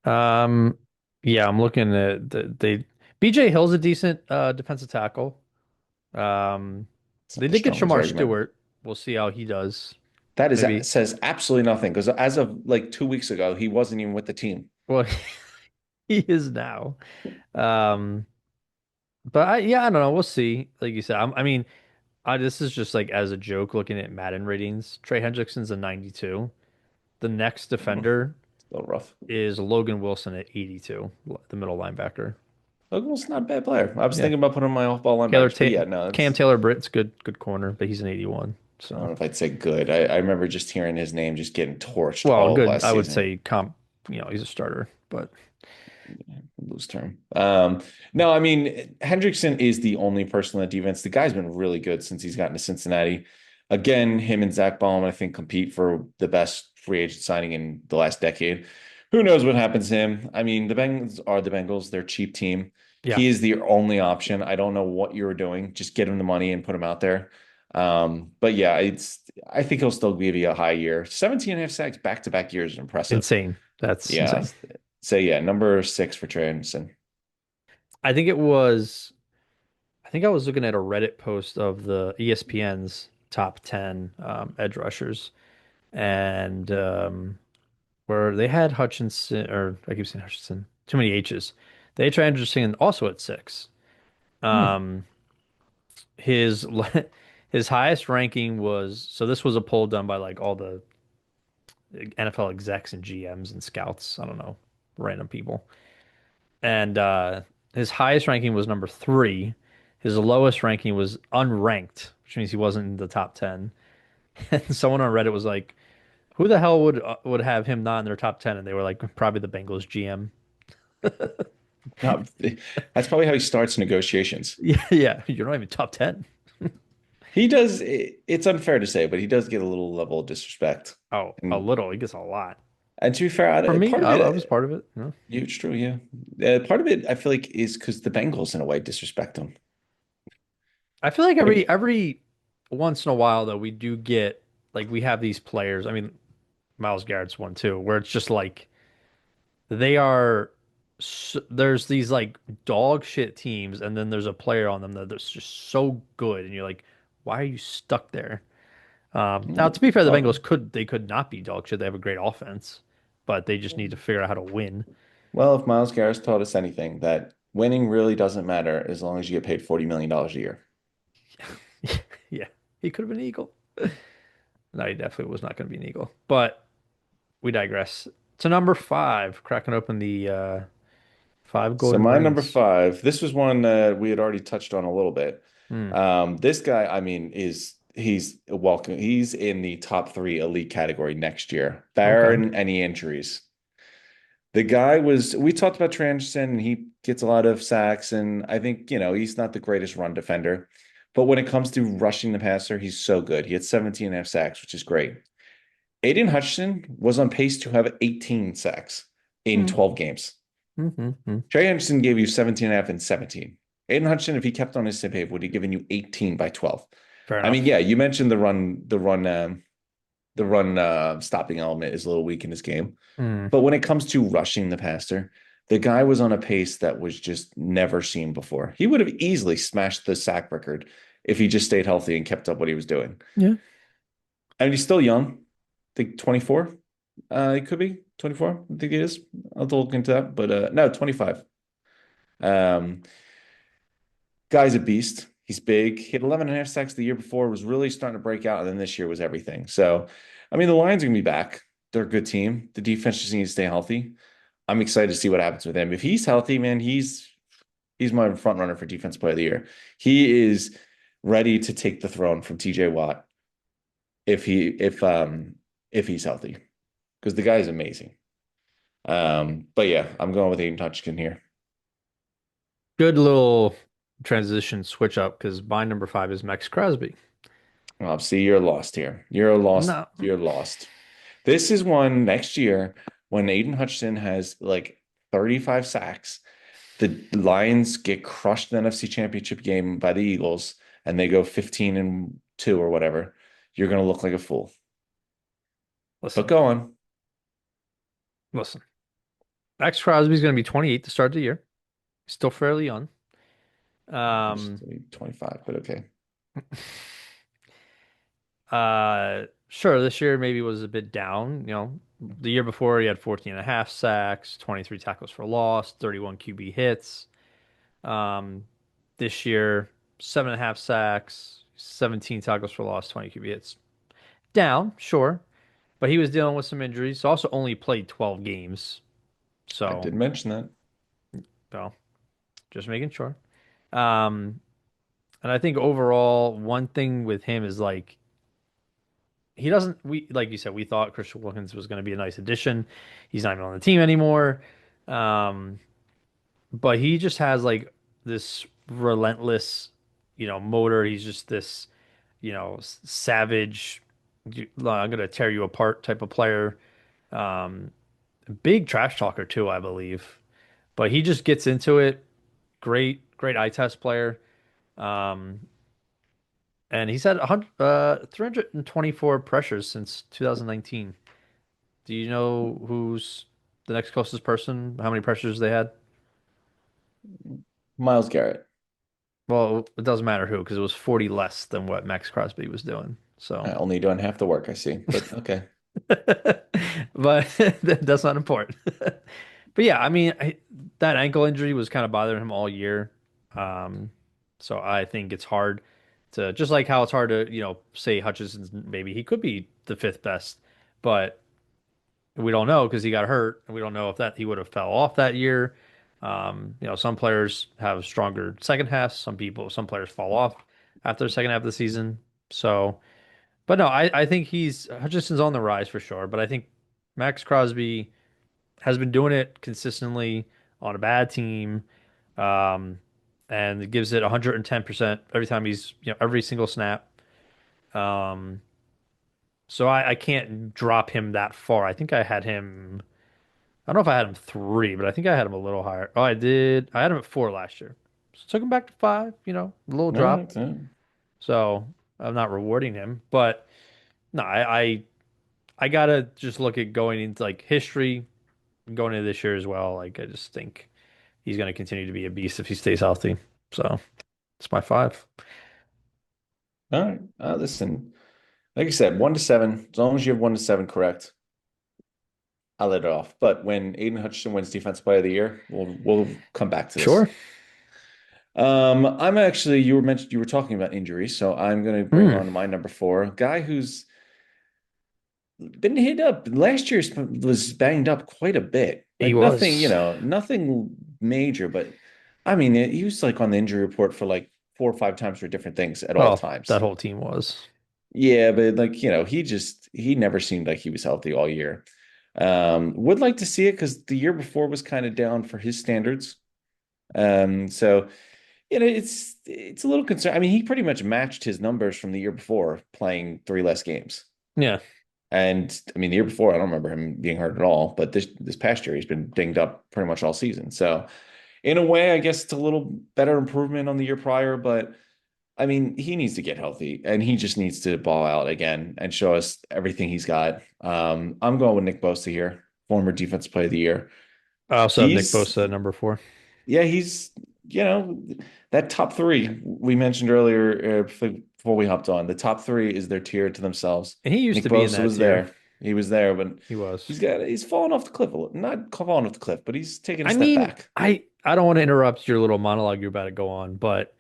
Um, yeah, I'm looking at BJ Hill's a decent defensive tackle. Um, It's they not the did get strongest Shamar argument. Stewart. We'll see how he does. That is Maybe. says absolutely nothing because as of like 2 weeks ago, he wasn't even with the team. Well, he is now. Um, but yeah, I don't know. We'll see. Like you said, I mean, this is just like as a joke looking at Madden ratings. Trey Hendrickson's a 92. The next Oh, defender it's a little rough. is Logan Wilson at 82, the middle linebacker. Logan's not a bad player. I was Yeah. thinking about putting him on my off-ball Taylor linebackers, but Ta yeah, no, Cam it's Taylor Britt's good corner, but he's an 81. I don't So, know if I'd say good. I remember just hearing his name just getting torched well, all of good. last I would season. say he's a starter, but Loose term. No, I mean Hendrickson is the only person on the defense. The guy's been really good since he's gotten to Cincinnati. Again, him and Zach Baum, I think, compete for the best free agent signing in the last decade. Who knows what happens to him? I mean, the Bengals are the Bengals. They're a cheap team. yeah, He is the only option. I don't know what you were doing. Just get him the money and put him out there. But yeah, I think he'll still give you a high year. 17 and a half sacks back-to-back years is impressive. insane. That's Yeah. insane. So yeah, number 6 for Trey Anderson. I think it was, I think I was looking at a Reddit post of the ESPN's top 10 edge rushers, and where they had Hutchinson, or I keep saying Hutchinson, too many H's. They tried Anderson also at six. Hmm. Um, his his highest ranking was, so this was a poll done by like all the NFL execs and GMs and scouts. I don't know, random people. And his highest ranking was number three. His lowest ranking was unranked, which means he wasn't in the top 10. And someone on Reddit was like, Who the hell would have him not in their top 10? And they were like probably the Bengals GM. No, that's probably how he starts negotiations. Yeah, yeah. You're not even top 10. He does. It's unfair to say, but he does get a little level of disrespect. Oh, a And little. He gets a lot. to be fair, For me, part of I was it, part of it. You know? it's true, yeah. Part of it, I feel like, is because the Bengals in a way disrespect him. I feel like Like, every once in a while though we do get like we have these players. I mean, Miles Garrett's one too, where it's just like they are there's these like dog shit teams, and then there's a player on them that's just so good, and you're like, why are you stuck there? Now, to be fair, the well, Bengals could not be dog shit. They have a great offense, but they just need to figure out how to win. well, if Miles Garrett taught us anything, that winning really doesn't matter as long as you get paid $40 million a year. Yeah, he could have been an Eagle. No, he definitely was not going to be an Eagle. But we digress. To number five, cracking open the five So golden my number rings. five, this was one that we had already touched on a little bit. Hmm. This guy, I mean, he's welcome. He's in the top three elite category next year, Okay. barring any injuries. The guy was, we talked about Trey Anderson, and he gets a lot of sacks, and I think, he's not the greatest run defender. But when it comes to rushing the passer, he's so good. He had 17 and a half sacks, which is great. Aiden Hutchinson was on pace to have 18 sacks in Hmm. 12 games. Hmm. Trey Anderson gave you 17 and a half and 17. Aiden Hutchinson, if he kept on his same page, would have given you 18 by 12. Fair I mean, enough. yeah, you mentioned the run stopping element is a little weak in this game. Hmm. But when it comes to rushing the passer, the guy was on a pace that was just never seen before. He would have easily smashed the sack record if he just stayed healthy and kept up what he was doing. Yeah. I mean, he's still young. I think 24. He could be 24. I think he is. I'll have to look into that. But no, 25. Um, Guy's a beast. He's big. He had 11 and a half sacks the year before, was really starting to break out. And then this year was everything. So, I mean, the Lions are going to be back. They're a good team. The defense just needs to stay healthy. I'm excited to see what happens with him. If he's healthy, man, he's my front runner for defense player of the year. He is ready to take the throne from TJ Watt if he's healthy. Because the guy is amazing. But yeah, I'm going with Aiden Hutchinson here. Good little transition switch up because my number five is Max Crosby. See, you're lost here. You're lost. No. You're lost. This is one next year when Aiden Hutchinson has like 35 sacks. The Lions get crushed in the NFC Championship game by the Eagles, and they go 15-2 or whatever. You're going to look like a fool. But Listen, go on. listen. Max Crosby's going to be 28 to start the year. Still fairly young. He's Um, 25, but okay. sure, this year maybe was a bit down. You know, the year before he had 14 and a half sacks, 23 tackles for loss, 31 QB hits. Um, this year, 7.5 sacks, 17 tackles for loss, 20 QB hits. Down, sure, but he was dealing with some injuries. Also, only played 12 games. I So, did mention that. well, just making sure. Um, and I think overall, one thing with him is like he doesn't we like you said, we thought Christian Wilkins was going to be a nice addition. He's not even on the team anymore. Um, but he just has like this relentless, motor. He's just this, savage, I'm going to tear you apart type of player. Um, Big trash talker too, I believe. But he just gets into it. Great eye test player. Um, and he's had 324 pressures since 2019. Do you know who's the next closest person? How many pressures they had? Miles Garrett. Well, it doesn't matter who, because it was 40 less than what Max Crosby was doing. So, Only doing half the work, I see. But okay. but that's not important. But yeah, I mean, that ankle injury was kind of bothering him all year. Um, so I think it's hard to, just like how it's hard to, say Hutchinson's maybe he could be the fifth best, but we don't know because he got hurt, and we don't know if that he would have fell off that year. Some players have stronger second halves. Some players fall off after the second half of the season. So But no, I think he's Hutchinson's on the rise for sure. But I think Max Crosby has been doing it consistently on a bad team, um, and gives it 110% every time he's, every single snap. Um, so I can't drop him that far. I think I had him. I don't know if I had him three, but I think I had him a little higher. Oh, I did. I had him at four last year. So took him back to five, a little All drop. right, so, So I'm not rewarding him, but no, I gotta just look at going into like history, going into this year as well. Like I just think he's gonna continue to be a beast if he stays healthy. So it's my five. all right. Listen, like I said, 1 to 7. As long as you have 1 to 7 correct, I'll let it off. But when Aiden Hutchinson wins Defensive Player of the Year, we'll come back to this. Sure. I'm actually you were talking about injuries, so I'm gonna bring Hmm. on my number four, a guy who's been hit up. Last year was banged up quite a bit. He Like nothing, was. nothing major, but I mean, he was like on the injury report for like 4 or 5 times for different things at all Well, that times. whole team was. Yeah, but like, he never seemed like he was healthy all year. Would like to see it because the year before was kind of down for his standards. So it's a little concern. I mean, he pretty much matched his numbers from the year before playing three less games. Yeah. And I mean, the year before, I don't remember him being hurt at all, but this past year, he's been dinged up pretty much all season. So, in a way, I guess it's a little better improvement on the year prior, but I mean, he needs to get healthy and he just needs to ball out again and show us everything he's got. I'm going with Nick Bosa here, former Defensive Player of the Year. I also have Nick He's, Bosa at number four. yeah, he's, you know, that top three we mentioned earlier before we hopped on. The top three is their tier to themselves. And he used Nick to be in Bosa that was tier. there. He was there, but He was. he's fallen off the cliff a little. Not fallen off the cliff, but he's taken a I step mean, back. I don't want to interrupt your little monologue you're about to go on, but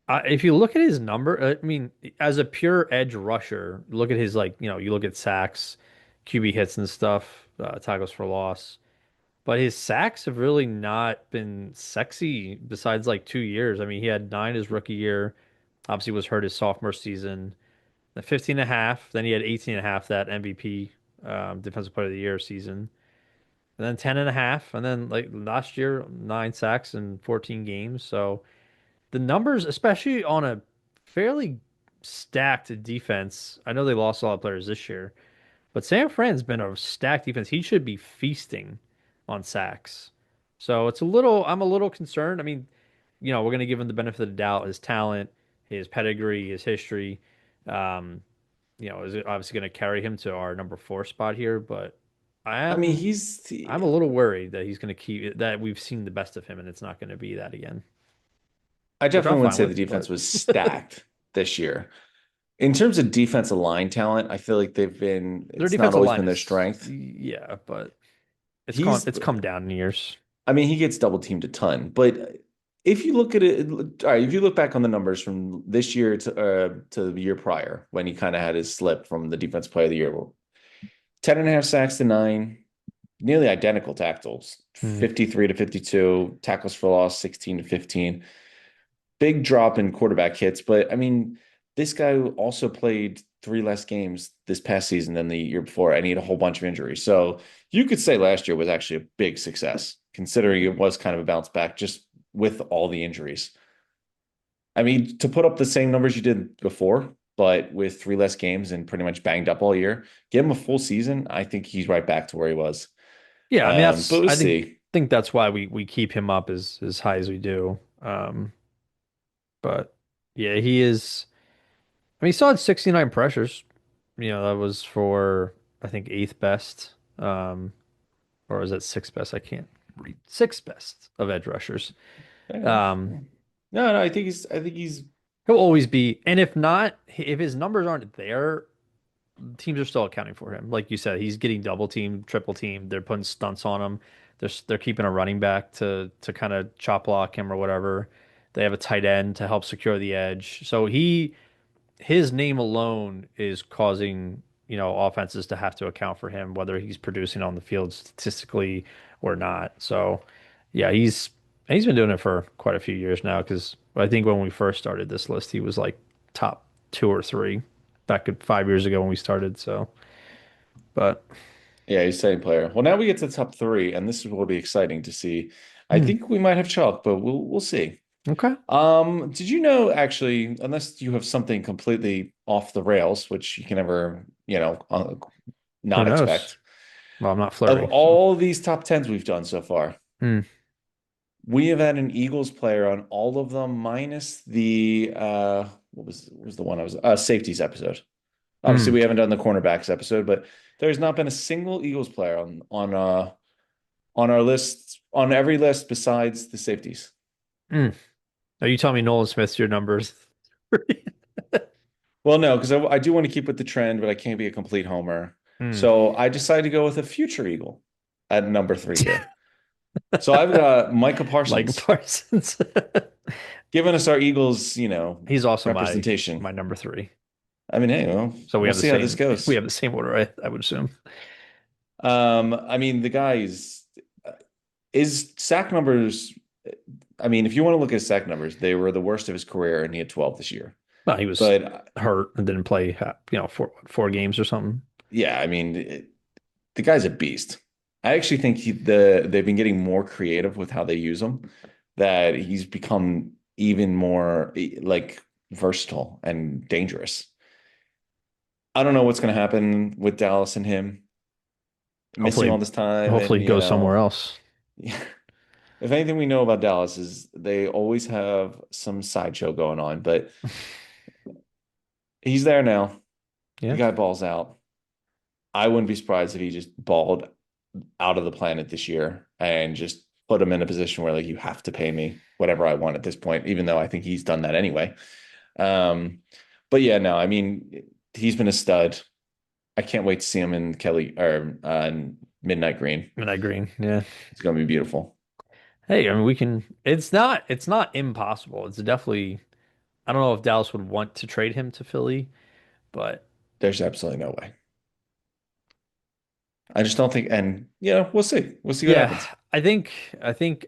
if you look at his number, I mean, as a pure edge rusher, look at his like, you look at sacks, QB hits and stuff, tackles for loss. But his sacks have really not been sexy besides like 2 years. I mean, he had nine his rookie year. Obviously was hurt his sophomore season. The 15 and a half, then he had 18 and a half that MVP, defensive player of the year season. And then 10 and a half, and then like last year, nine sacks in 14 games. So the numbers, especially on a fairly stacked defense, I know they lost a lot of players this year, but San Fran's been a stacked defense. He should be feasting on sacks. So I'm a little concerned. I mean, we're going to give him the benefit of the doubt, his talent, his pedigree, his history. Um, is it obviously going to carry him to our number four spot here, but I I mean, am I'm a little worried that he's going to keep that we've seen the best of him and it's not going to be that again, I which I'm definitely wouldn't fine say the with, defense but was stacked this year. In terms of defensive line talent, I feel like their it's not defensive always line been their is, strength. yeah, but He's, it's come down in years. I mean, he gets double teamed a ton, but if you look at it, all right, if you look back on the numbers from this year to the year prior, when he kind of had his slip from the defense player of the year, 10 and a half sacks to nine, nearly identical tackles, Hmm. 53 to 52, tackles for loss, 16 to 15. Big drop in quarterback hits, but I mean, this guy also played three less games this past season than the year before, and he had a whole bunch of injuries. So you could say last year was actually a big success, considering it was kind of a bounce back just with all the injuries. I mean, to put up the same numbers you did before, but with three less games and pretty much banged up all year, give him a full season. I think he's right back to where he was. Yeah, I mean But we'll I see. think that's why we keep him up as high as we do. But yeah, he is. I mean, he still had 69 pressures. That was for I think eighth best, or was it sixth best? I can't read. Sixth best of edge rushers. Yeah. Um, No, I think he's he'll always be, and if not, if his numbers aren't there, teams are still accounting for him. Like you said, he's getting double teamed, triple teamed. They're putting stunts on him. They're keeping a running back to kind of chop block him or whatever. They have a tight end to help secure the edge. So his name alone is causing, offenses to have to account for him, whether he's producing on the field statistically or not. So, yeah, he's been doing it for quite a few years now because I think when we first started this list, he was like top two or three. back at 5 years ago when we started. So, but Yeah, he's a exciting player. Well, now we get to the top three, and this will be exciting to see. I hmm, think we might have chalk, but we'll see. okay. Did you know actually, unless you have something completely off the rails, which you can never, Who not knows? expect, Well, I'm not of flirting, so. all these top tens we've done so far, Hmm. we have had an Eagles player on all of them, minus the what was the one I was safeties episode. Obviously, Hmm. we haven't done the cornerbacks episode, but there's not been a single Eagles player on our list on every list besides the safeties. Hmm. Are you telling me Nolan Smith's your numbers? Well, no, because I do want to keep with the trend, but I can't be a complete homer. Hmm. So I decided to go with a future Eagle at number three here. So I've got Micah Like Parsons Parsons. giving us our Eagles, He's also my representation. number three. I mean, hey, well, So we we'll have the see how this same we goes. have the same order, I would assume. I mean, the guy's is sack numbers. I mean, if you want to look at his sack numbers, they were the worst of his career, and he had 12 this year. Well, he was But hurt and didn't play, four games or something. yeah, I mean, the guy's a beast. I actually think they've been getting more creative with how they use him, that he's become even more like versatile and dangerous. I don't know what's going to happen with Dallas and him missing all Hopefully, this time, hopefully and go somewhere else. if anything we know about Dallas is they always have some sideshow going on, but he's there now. The Yeah. guy balls out. I wouldn't be surprised if he just balled out of the planet this year and just put him in a position where like you have to pay me whatever I want at this point, even though I think he's done that anyway. Um, but yeah, no, I mean he's been a stud. I can't wait to see him in Kelly or Midnight Green. Midnight Green. Yeah. It's gonna be beautiful. Hey, I mean, we can. It's not impossible. It's definitely. I don't know if Dallas would want to trade him to Philly, but There's absolutely no way. I just don't think, and we'll see. We'll see what yeah, happens. I think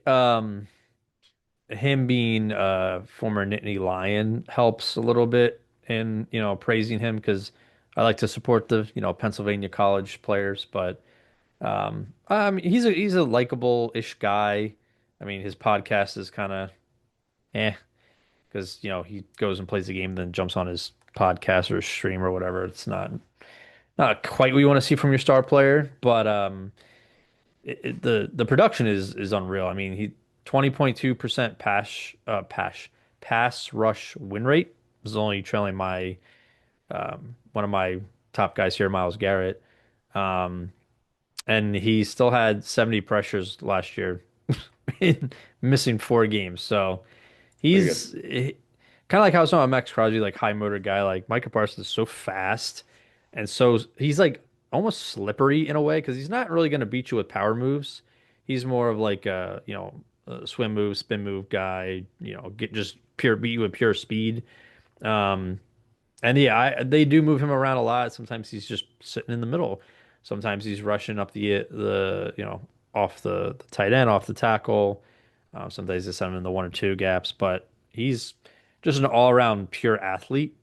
him being a former Nittany Lion helps a little bit in, praising him because I like to support the, Pennsylvania college players, but I mean, he's a likable-ish guy. I mean, his podcast is kind of eh because, he goes and plays the game, then jumps on his podcast or stream or whatever. It's not quite what you want to see from your star player, but the production is unreal. I mean, he 20.2% pass rush win rate is only trailing my one of my top guys here, Miles Garrett. Um, and he still had 70 pressures last year, missing 4 games. So Pretty good. he's kind of like how I was talking about Max Crosby, like high motor guy. Like Micah Parsons is so fast, and so he's like almost slippery in a way because he's not really going to beat you with power moves. He's more of like a swim move, spin move guy. Get just pure beat you with pure speed. Um, and yeah, they do move him around a lot. Sometimes he's just sitting in the middle. Sometimes he's rushing up the off the tight end, off the tackle. Sometimes they send him in the 1 or 2 gaps, but he's just an all-around pure athlete.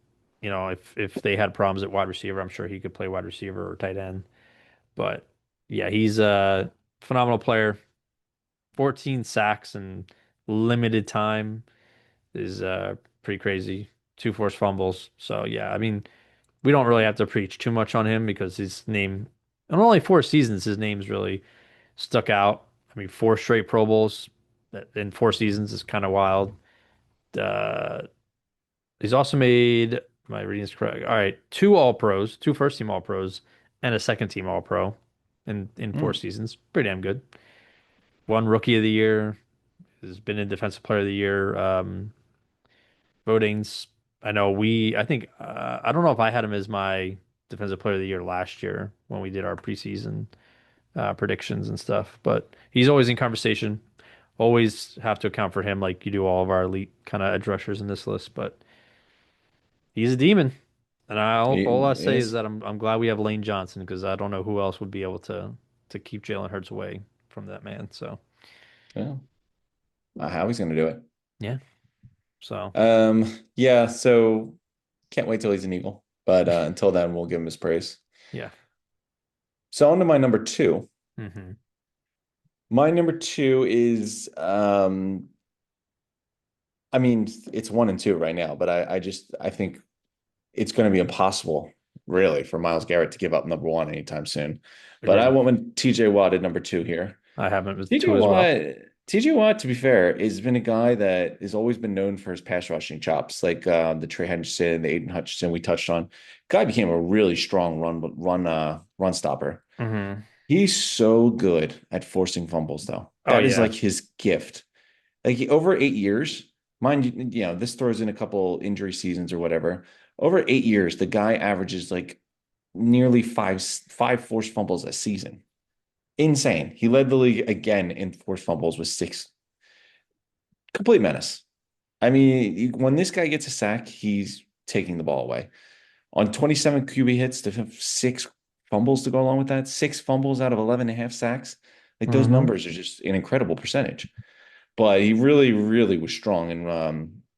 If they had problems at wide receiver, I'm sure he could play wide receiver or tight end. But yeah, he's a phenomenal player. 14 sacks in limited time is pretty crazy. 2 forced fumbles. So yeah, I mean, we don't really have to preach too much on him because his name, in only 4 seasons, his name's really stuck out. I mean, 4 straight Pro Bowls in 4 seasons is kind of wild. Uh, he's also made, my reading is correct. All right, 2 All Pros, 2 first team All Pros, and a second team All Pro in four Hmm. seasons. Pretty damn good. One Rookie of the Year, has been in Defensive Player of the Year votings. I think, I don't know if I had him as my Defensive Player of the Year last year when we did our preseason predictions and stuff, but he's always in conversation. Always have to account for him like you do all of our elite kind of edge rushers in this list, but he's a demon. And all I say is Yes. that I'm glad we have Lane Johnson because I don't know who else would be able to keep Jalen Hurts away from that man. So Yeah. How he's gonna do it. yeah. So Yeah, so can't wait till he's an Eagle. But until then, we'll give him his praise. Yeah. So on to my number two. Hmm. My number two is I mean, it's one and two right now, but I think it's going to be impossible, really, for Miles Garrett to give up number one anytime soon. But I Agreed. went with TJ Watt at number two here. I have it with TJ two as well. Watt, TJ Watt, to be fair, has been a guy that has always been known for his pass rushing chops, like the Trey Henderson, the Aiden Hutchinson we touched on. Guy became a really strong run stopper. Hmm. He's so good at forcing fumbles, though. Oh That is yeah. like his gift. Like over 8 years, mind you, this throws in a couple injury seasons or whatever. Over 8 years, the guy averages like nearly five forced fumbles a season. Insane. He led the league again in forced fumbles with six. Complete menace. I mean, when this guy gets a sack, he's taking the ball away. On 27 QB hits to have six fumbles to go along with that, six fumbles out of 11 and a half sacks. Like those Hmm. numbers are just an incredible percentage. But he really, really was strong in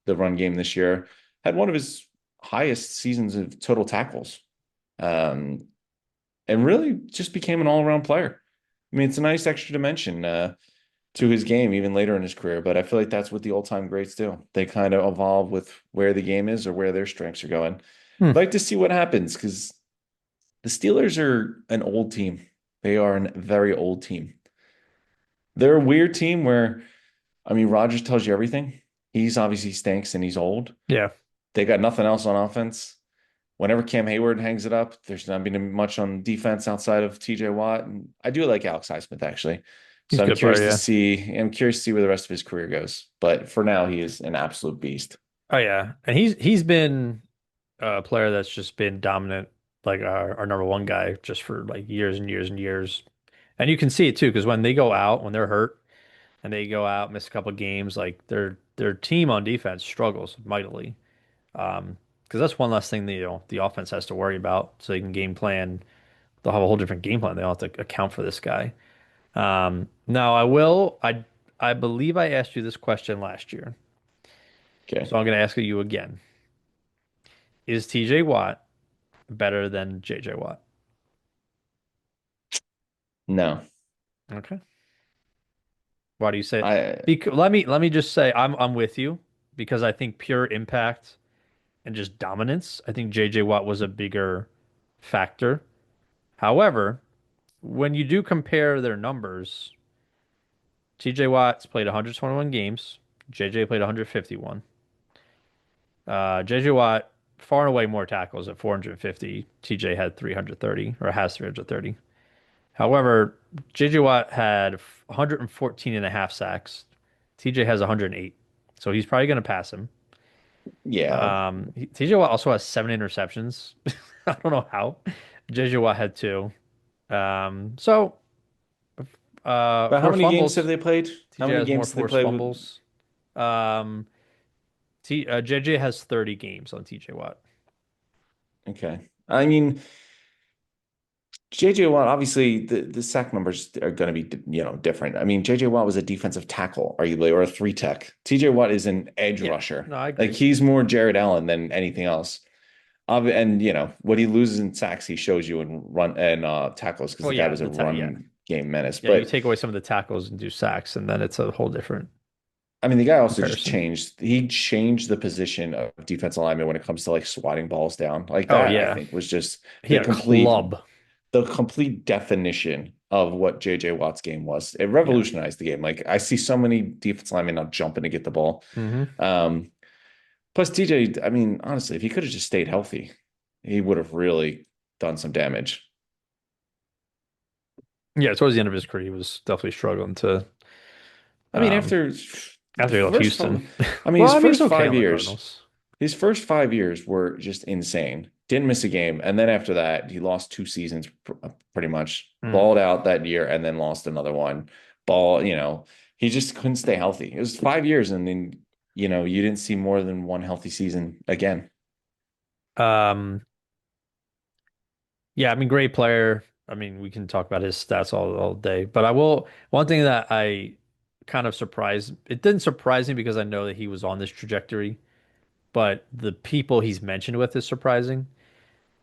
the run game this year. Had one of his highest seasons of total tackles, um, and really just became an all-around player. I mean, it's a nice extra dimension to his game even later in his career. But I feel like that's what the all-time greats do. They kind of evolve with where the game is or where their strengths are going. Hmm. I'd like to see what happens because the Steelers are an old team. They are a very old team. They're a weird team where I mean, Rodgers tells you everything. He's obviously stinks and he's old. Yeah. They got nothing else on offense. Whenever Cam Hayward hangs it up, there's not been much on defense outside of TJ Watt. And I do like Alex Highsmith actually. He's So a I'm good player, curious to yeah. see, I'm curious to see where the rest of his career goes. But for now, he is an absolute beast. Oh yeah. And he's been a player that's just been dominant, like our number one guy, just for like years and years and years. And you can see it too, because when they go out, when they're hurt and they go out, miss a couple of games, like their team on defense struggles mightily. Because that's one less thing the offense has to worry about, so they can game plan. They'll have a whole different game plan. They don't have to account for this guy. Now I believe I asked you this question last year, Okay. so I'm going to ask it you again. Is TJ Watt better than JJ Watt? No. Okay. Why do you say it? I Because let me just say I'm with you because I think pure impact and just dominance. I think JJ Watt was a bigger factor. However, when you do compare their numbers, TJ Watt's played 121 games. JJ played 151. JJ Watt far and away more tackles at 450. TJ had 330 or has 330. However, JJ Watt had 114 and a half sacks. TJ has 108. So he's probably going to pass him. yeah. TJ Watt also has seven interceptions. I don't know how. JJ Watt had two. So But how forced many games have fumbles. they played? How TJ many has more games have they forced played with? fumbles. Um, JJ has 30 games on TJ Watt. Okay. I mean, JJ Watt, obviously the sack numbers are going to be, different. I mean, JJ Watt was a defensive tackle, arguably, or a three tech. TJ Watt is an edge Yeah, rusher. no, I Like agree. he's more Jared Allen than anything else. And what he loses in sacks, he shows you in run and tackles because Well, the guy yeah, was a run game menace. yeah. You But take away some of the tackles and do sacks, and then it's a whole different I mean, the guy also just comparison. changed. He changed the position of defensive lineman when it comes to like swatting balls down. Like Oh that, I yeah, think was just he the had a complete club. the complete definition of what JJ Watt's game was. It Yeah. revolutionized the game. Like I see so many defense linemen now jumping to get the ball. Hmm. Um, plus TJ, I mean, honestly, if he could have just stayed healthy, he would have really done some damage. Yeah, towards the end of his career, he was definitely struggling to. I mean, Um, after the after he left first, Houston. I mean, Well, I mean, he's okay on the Cardinals. his first 5 years were just insane. Didn't miss a game, and then after that, he lost 2 seasons pretty much. Mm. Balled out that year, and then lost another one. He just couldn't stay healthy. It was 5 years, and then you didn't see more than one healthy season again. Um, yeah, I mean, great player. I mean, we can talk about his stats all day, but I will. One thing that I kind of surprised, it didn't surprise me because I know that he was on this trajectory, but the people he's mentioned with is surprising.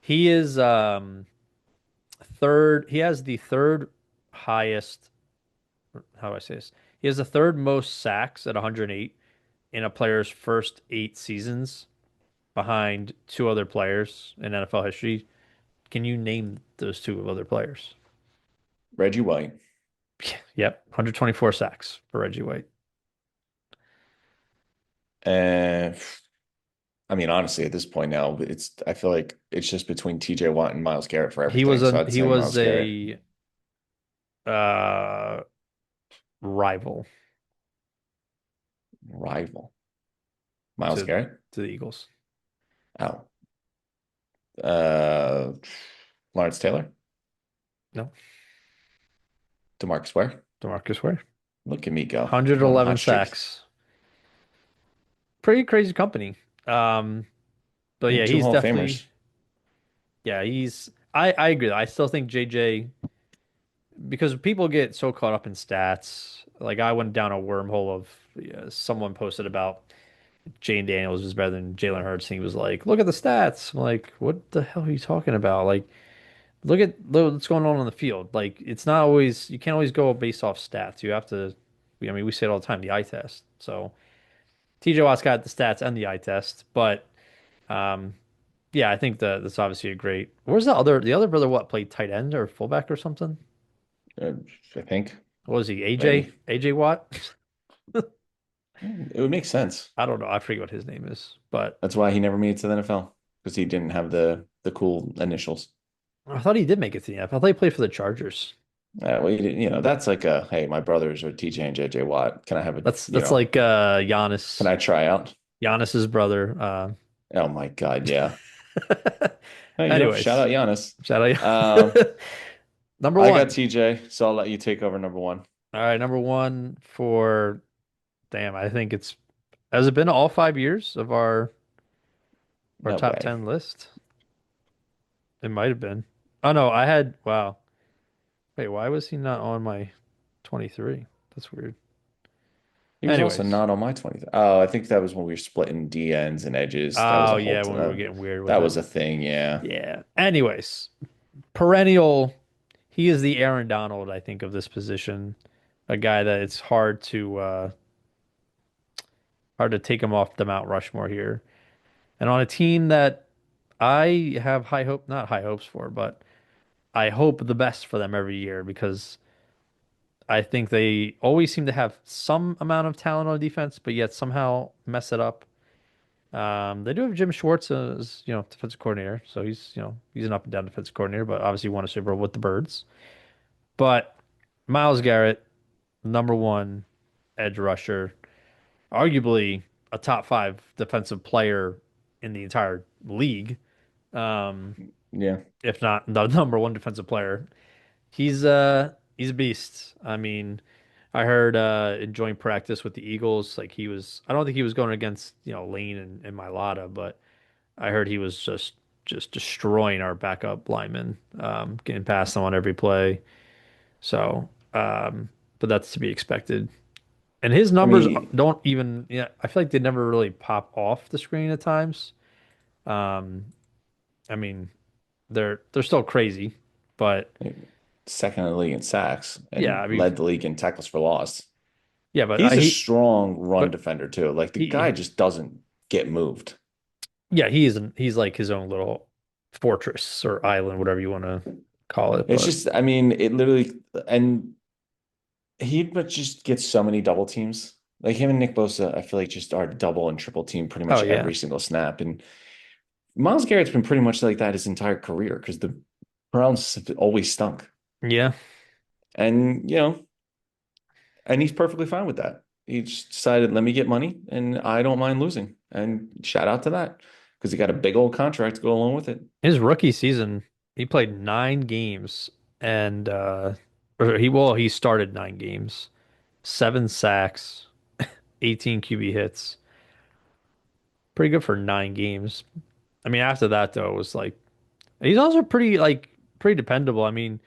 He is third. He has the third highest. How do I say this? He has the third most sacks at 108 in a player's first 8 seasons, behind two other players in NFL history. Can you name those two other players? Reggie White. Yep, 124 sacks for Reggie White. And I mean, honestly, at this point now, I feel like it's just between TJ Watt and Miles Garrett for He was everything. So a I'd he say was Miles Garrett, a uh, rival rival. Miles to Garrett. the Eagles. Oh, uh, Lawrence Taylor, No, DeMarcus Ware. DeMarcus Ware. Look at me go. I'm on a 111 hot streak. sacks. Pretty crazy company. Um, but Yeah, yeah, two he's Hall of definitely, Famers. yeah, he's I agree. I still think JJ, because people get so caught up in stats. Like I went down a wormhole of, yeah, someone posted about Jane Daniels is better than Jalen Hurts, and he was like, "Look at the stats." I'm like, "What the hell are you talking about?" Like, look what's going on the field. Like, it's not always, you can't always go based off stats. You have to. I mean, we say it all the time, the eye test. So TJ Watt's got the stats and the eye test, but um, yeah, I think that's obviously a great. Where's the other brother? What, played tight end or fullback or something? Uh, I think What was he? maybe AJ Watt? it would make sense. I don't know. I forget what his name is, but That's why he never made it to the NFL because he didn't have the cool initials. I thought he did make it to the NFL. I thought he played for the Chargers. Well, that's like a hey, my brothers are TJ and JJ Watt. Can I have a That's like can Giannis, I try out? Giannis's brother. Oh my God, yeah. Hey, shout Anyways, out Giannis. shout Um, out. Number I got one. TJ, so I'll let you take over number one. All right, number one for, damn, I think it's, has it been all 5 years of our No top way. 10 list? It might have been. Oh no, I had, wow. Wait, why was he not on my 23? That's weird. He was also Anyways. not on my 20. Oh, I think that was when we were splitting D ends and edges. That was Oh a whole yeah, when we were getting weird with that it. was a thing, yeah. Yeah. Anyways, perennial, he is the Aaron Donald, I think, of this position. A guy that it's hard to take him off the Mount Rushmore here. And on a team that I have not high hopes for, but I hope the best for them every year, because I think they always seem to have some amount of talent on defense, but yet somehow mess it up. They do have Jim Schwartz as, defensive coordinator, so he's an up and down defensive coordinator, but obviously won a Super Bowl with the Birds. But Myles Garrett, number one edge rusher, arguably a top five defensive player in the entire league, um, Yeah. if not the number one defensive player. He's a beast. I mean, I heard in joint practice with the Eagles, like I don't think he was going against, Lane and Mailata, but I heard he was just destroying our backup linemen, getting past them on every play. So, but that's to be expected. And his I numbers mean, don't even, yeah, I feel like they never really pop off the screen at times. Um, I mean, they're still crazy, but second in the league in sacks yeah, and I mean, led the league in tackles for loss. yeah, but He's a strong run but defender too. Like the guy he, just doesn't get moved. yeah, he's like his own little fortress or island, whatever you want to call it. It's But just, I mean, it literally, and he but just gets so many double teams. Like him and Nick Bosa, I feel like just are double and triple team pretty oh much yeah, every single snap. And Myles Garrett's been pretty much like that his entire career because the Browns have always stunk. yeah, And, and he's perfectly fine with that. He just decided, let me get money and I don't mind losing. And shout out to that because he got a big old contract to go along with it. his rookie season, he played 9 games, and or he started 9 games, 7 sacks, 18 QB hits. Pretty good for 9 games. I mean, after that though, it was like he's also pretty dependable. I mean,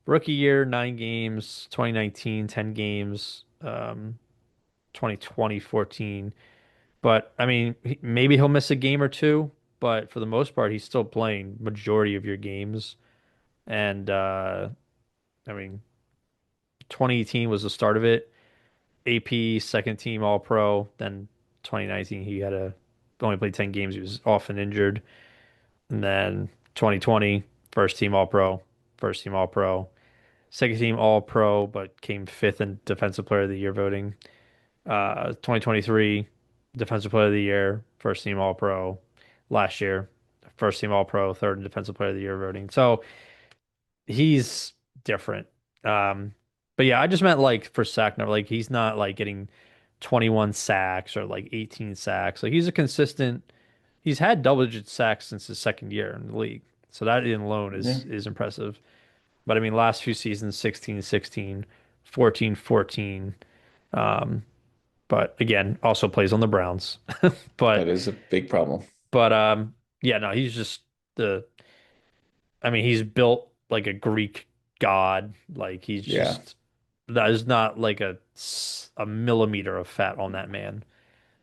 rookie year 9 games, 2019 10 games, 2020 14. But I mean, maybe he'll miss a game or two, but for the most part, he's still playing majority of your games. And I mean, 2018 was the start of it. AP second team All Pro. Then 2019 he had a only played 10 games. He was often injured. And then 2020 first team All Pro, first team All Pro, second team All Pro, but came fifth in Defensive Player of the Year voting. 2023 Defensive Player of the Year, first team All Pro. Last year, first team All Pro, third in Defensive Player of the Year voting. So he's different. Um, but yeah, I just meant like for sack number, like he's not like getting 21 sacks or like 18 sacks. Like he's a consistent. He's had double-digit sacks since his second year in the league. So that in alone Yeah, is impressive. But I mean, last few seasons, 16, 16, 14, 14. Um, but again, also plays on the Browns. that But is a big problem. yeah, no, he's just the I mean, he's built like a Greek god. Like he's Yeah, just there's not like a millimeter of fat on that man.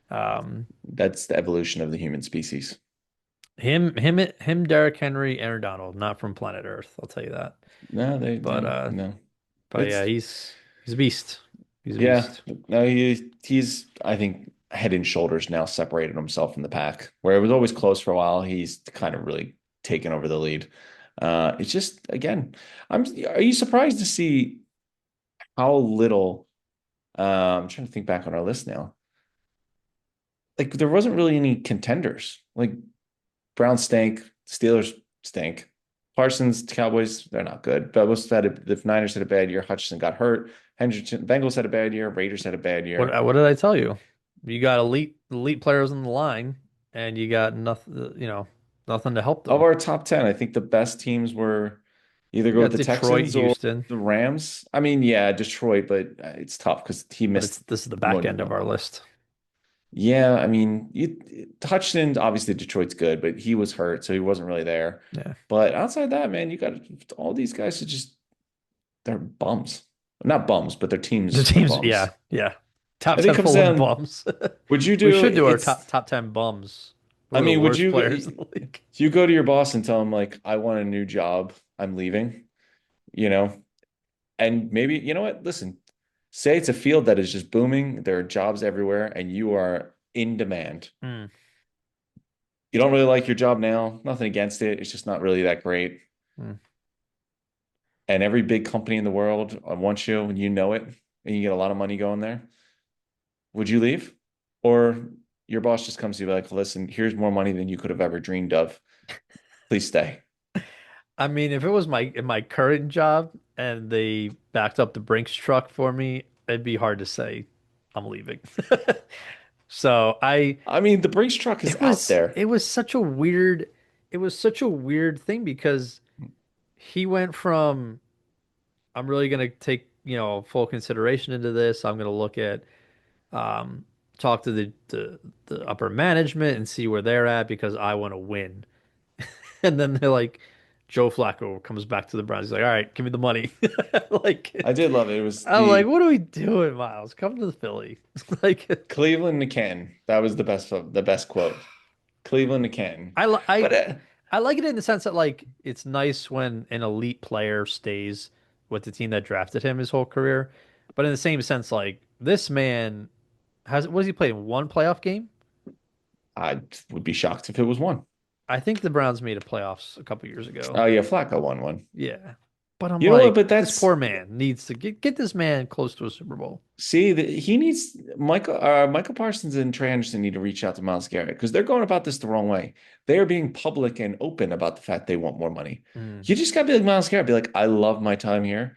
Um, that's the evolution of the human species. him, Derrick Henry, Aaron Donald, not from planet Earth. I'll tell you that. No, they But no no. yeah, It's he's a beast. He's a yeah. beast. No, he's I think head and shoulders now separated himself from the pack. Where it was always close for a while, he's kind of really taken over the lead. It's just again, are you surprised to see how little I'm trying to think back on our list now. Like there wasn't really any contenders. Like Browns stink, Steelers stink. Parsons, Cowboys, they're not good. The Niners had a bad year. Hutchinson got hurt. Hendrickson, Bengals had a bad year. Raiders had a bad year. What did I tell you? You got elite players on the line, and you got nothing. Nothing to help Of them. our top 10, I think the best teams were either You go with got the Detroit, Texans or Houston, the Rams. I mean, yeah, Detroit, but it's tough because he but missed this is the more back than end of one. our list. Yeah, I mean, Hutchinson, obviously Detroit's good, but he was hurt, so he wasn't really there. Yeah. But outside that, man, you got all these guys are just they're bums. Not bums, but their The teams are teams, bums. yeah, yeah. Top I think 10 it comes full of down, bums. would you We do should do our it's top 10 bums. Who I are the mean, would worst you players in the league? you go to your boss and tell him like I want a new job, I'm leaving, you know? And maybe, you know what? Listen, say it's a field that is just booming, there are jobs everywhere, and you are in demand. Hmm. You don't really like your job now, nothing against it. It's just not really that great. Hmm. And every big company in the world wants you and you know it, and you get a lot of money going there. Would you leave? Or your boss just comes to you like, listen, here's more money than you could have ever dreamed of. Please stay. I mean, if it was my current job and they backed up the Brinks truck for me, it'd be hard to say I'm leaving. So I mean, the Brinks truck is it out was there. it was such a weird it was such a weird thing because he went from I'm really gonna take, full consideration into this. I'm gonna look at um talk to the upper management and see where they're at because I want to win. And then they're like, Joe Flacco comes back to the Browns. He's like, all right, give me the money. I Like, did love it. It was I'm like, the what are we doing, Miles? Come to the Philly. Like, Cleveland to Canton. That was the best quote. Cleveland to Canton. I, li- But I, I like it in the sense that like it's nice when an elite player stays with the team that drafted him his whole career. But in the same sense, like this man has, what has he played in one playoff game? I would be shocked if it was one. I think the Browns made a playoffs a couple years ago. Oh yeah, Flacco won one. Yeah. But I'm You know what? like, But this that's poor man needs to get this man close to a Super Bowl. see that he needs Michael Parsons and Trey Anderson need to reach out to Miles Garrett because they're going about this the wrong way. They are being public and open about the fact they want more money. Mm, You just gotta be like Miles Garrett, be like, I love my time here.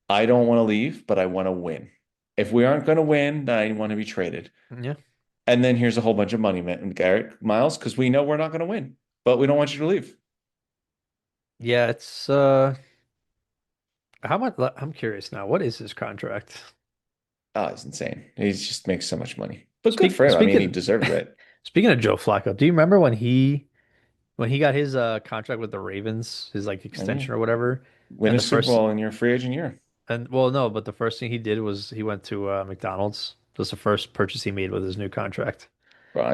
I don't want to leave, but I want to win. If we aren't going to win, then I want to be traded. yeah. And then here's a whole bunch of money, man, Garrett, Miles, because we know we're not going to win, but we don't want you to leave. Yeah, it's how much I'm curious now. What is his contract? Oh, it's insane. He just makes so much money. But good Speak for him. I mean, he speaking deserves it. speaking of Joe Flacco, do you remember when he got his contract with the Ravens, his like I know. extension or whatever? Win And a the Super first Bowl in your free agent year. and well no, but the first thing he did was he went to McDonald's. It was the first purchase he made with his new contract. Bro,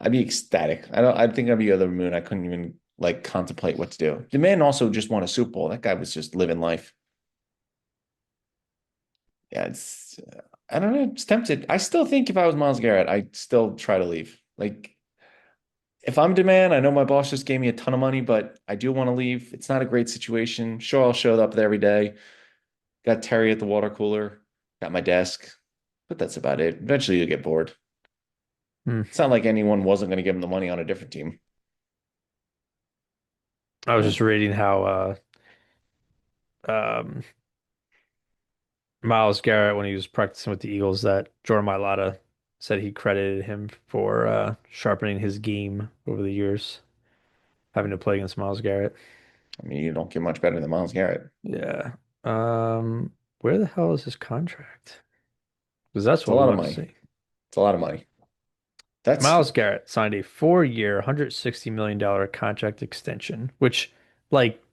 I'd be ecstatic. I think I'd be over the moon. I couldn't even like contemplate what to do. The man also just won a Super Bowl. That guy was just living life. Yeah, I don't know. It's tempted. I still think if I was Miles Garrett, I'd still try to leave. Like if I'm demand, I know my boss just gave me a ton of money, but I do want to leave. It's not a great situation. Sure, I'll show up there every day. Got Terry at the water cooler, got my desk, but that's about it. Eventually you'll get bored. Hmm. It's not like anyone wasn't going to give him the money on a different team. I was Yeah. just reading how um, Miles Garrett, when he was practicing with the Eagles, that Jordan Mailata said he credited him for sharpening his game over the years, having to play against Miles Garrett. I mean, you don't get much better than Miles Garrett. Yeah. Where the hell is his contract? Because that's It's a what we lot of want to money. see. It's a lot of money. That's Miles Garrett signed a 4-year, $160 million contract extension, which, like,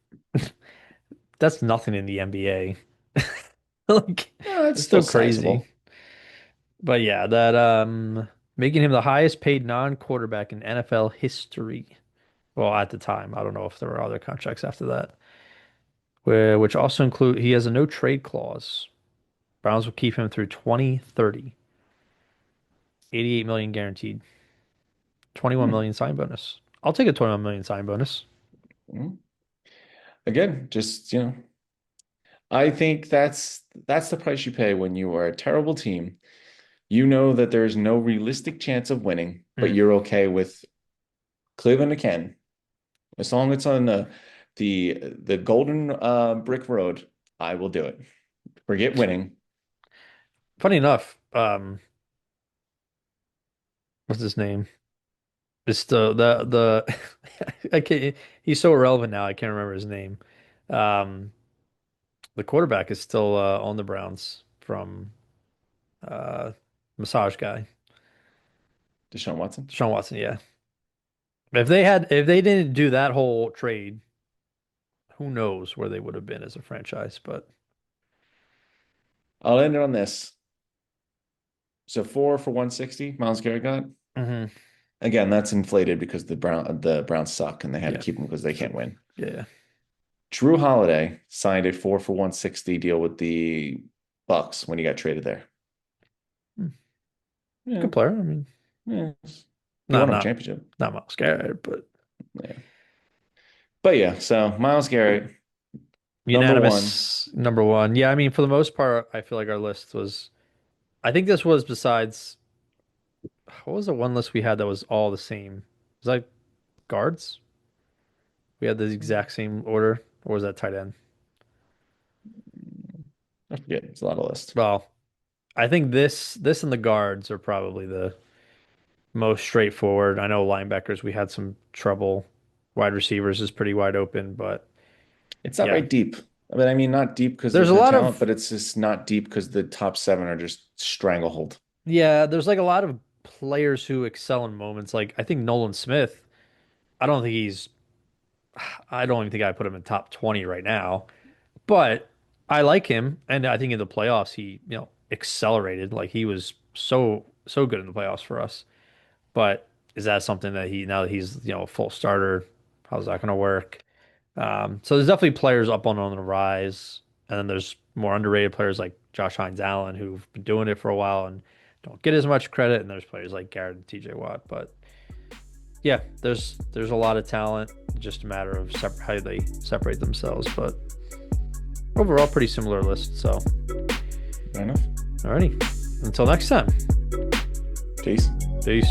that's nothing in the NBA. Like, it's it's still still crazy. sizable. But yeah, that making him the highest paid non-quarterback in NFL history. Well, at the time, I don't know if there were other contracts after that. Which also include he has a no trade clause. Browns will keep him through 2030. 88 million guaranteed. 21 Hmm. million sign bonus. I'll take a 21 million sign bonus. Hmm. Again, just I think that's the price you pay when you are a terrible team. You know that there's no realistic chance of winning, but Mm. you're okay with Cleveland again. As long as it's on the golden brick road, I will do it. Forget winning. Funny enough, what's his name? It's the I can't, he's so irrelevant now. I can't remember his name. Um, the quarterback is still on the Browns from uh, Massage Guy, Deshaun Watson. Deshaun Watson. Yeah. If they didn't do that whole trade, who knows where they would have been as a franchise? But I'll end it on this. So 4 for 160, Miles Garrett got. mhm. Again, that's inflated because the Browns suck and they had to Yeah, keep him because they so can't win. yeah, Drew Holiday signed a 4 for 160 deal with the Bucks when he got traded there. Hmm. Yeah, Good player. I mean, yeah. He not won him a not championship. not Miles Garrett, but Yeah. But yeah, so Miles Garrett, number one. unanimous number one. Yeah, I mean, for the most part, I feel like our list was. I think this was besides. What was the one list we had that was all the same? Was that guards? We had the exact same order, or was that tight end? I forget. It's a lot of lists. Well, I think this and the guards are probably the most straightforward. I know linebackers we had some trouble. Wide receivers is pretty wide open, but It's not yeah. very deep. I mean, not deep because There's there's a no lot talent, of but it's just not deep because the top seven are just stranglehold. yeah, there's like a lot of players who excel in moments. Like I think Nolan Smith, I don't think he's I don't even think I put him in top 20 right now, but I like him and I think in the playoffs he, accelerated. Like he was so good in the playoffs for us. But is that something that he now that he's, a full starter, how's that going to work? So there's definitely players up on the rise, and then there's more underrated players like Josh Hines Allen who've been doing it for a while and don't get as much credit. And there's players like Garrett and TJ Watt. But yeah, there's a lot of talent. Just a matter of how they separate themselves. But overall, pretty similar list. So, Fair enough. alrighty, until next time, Peace. peace.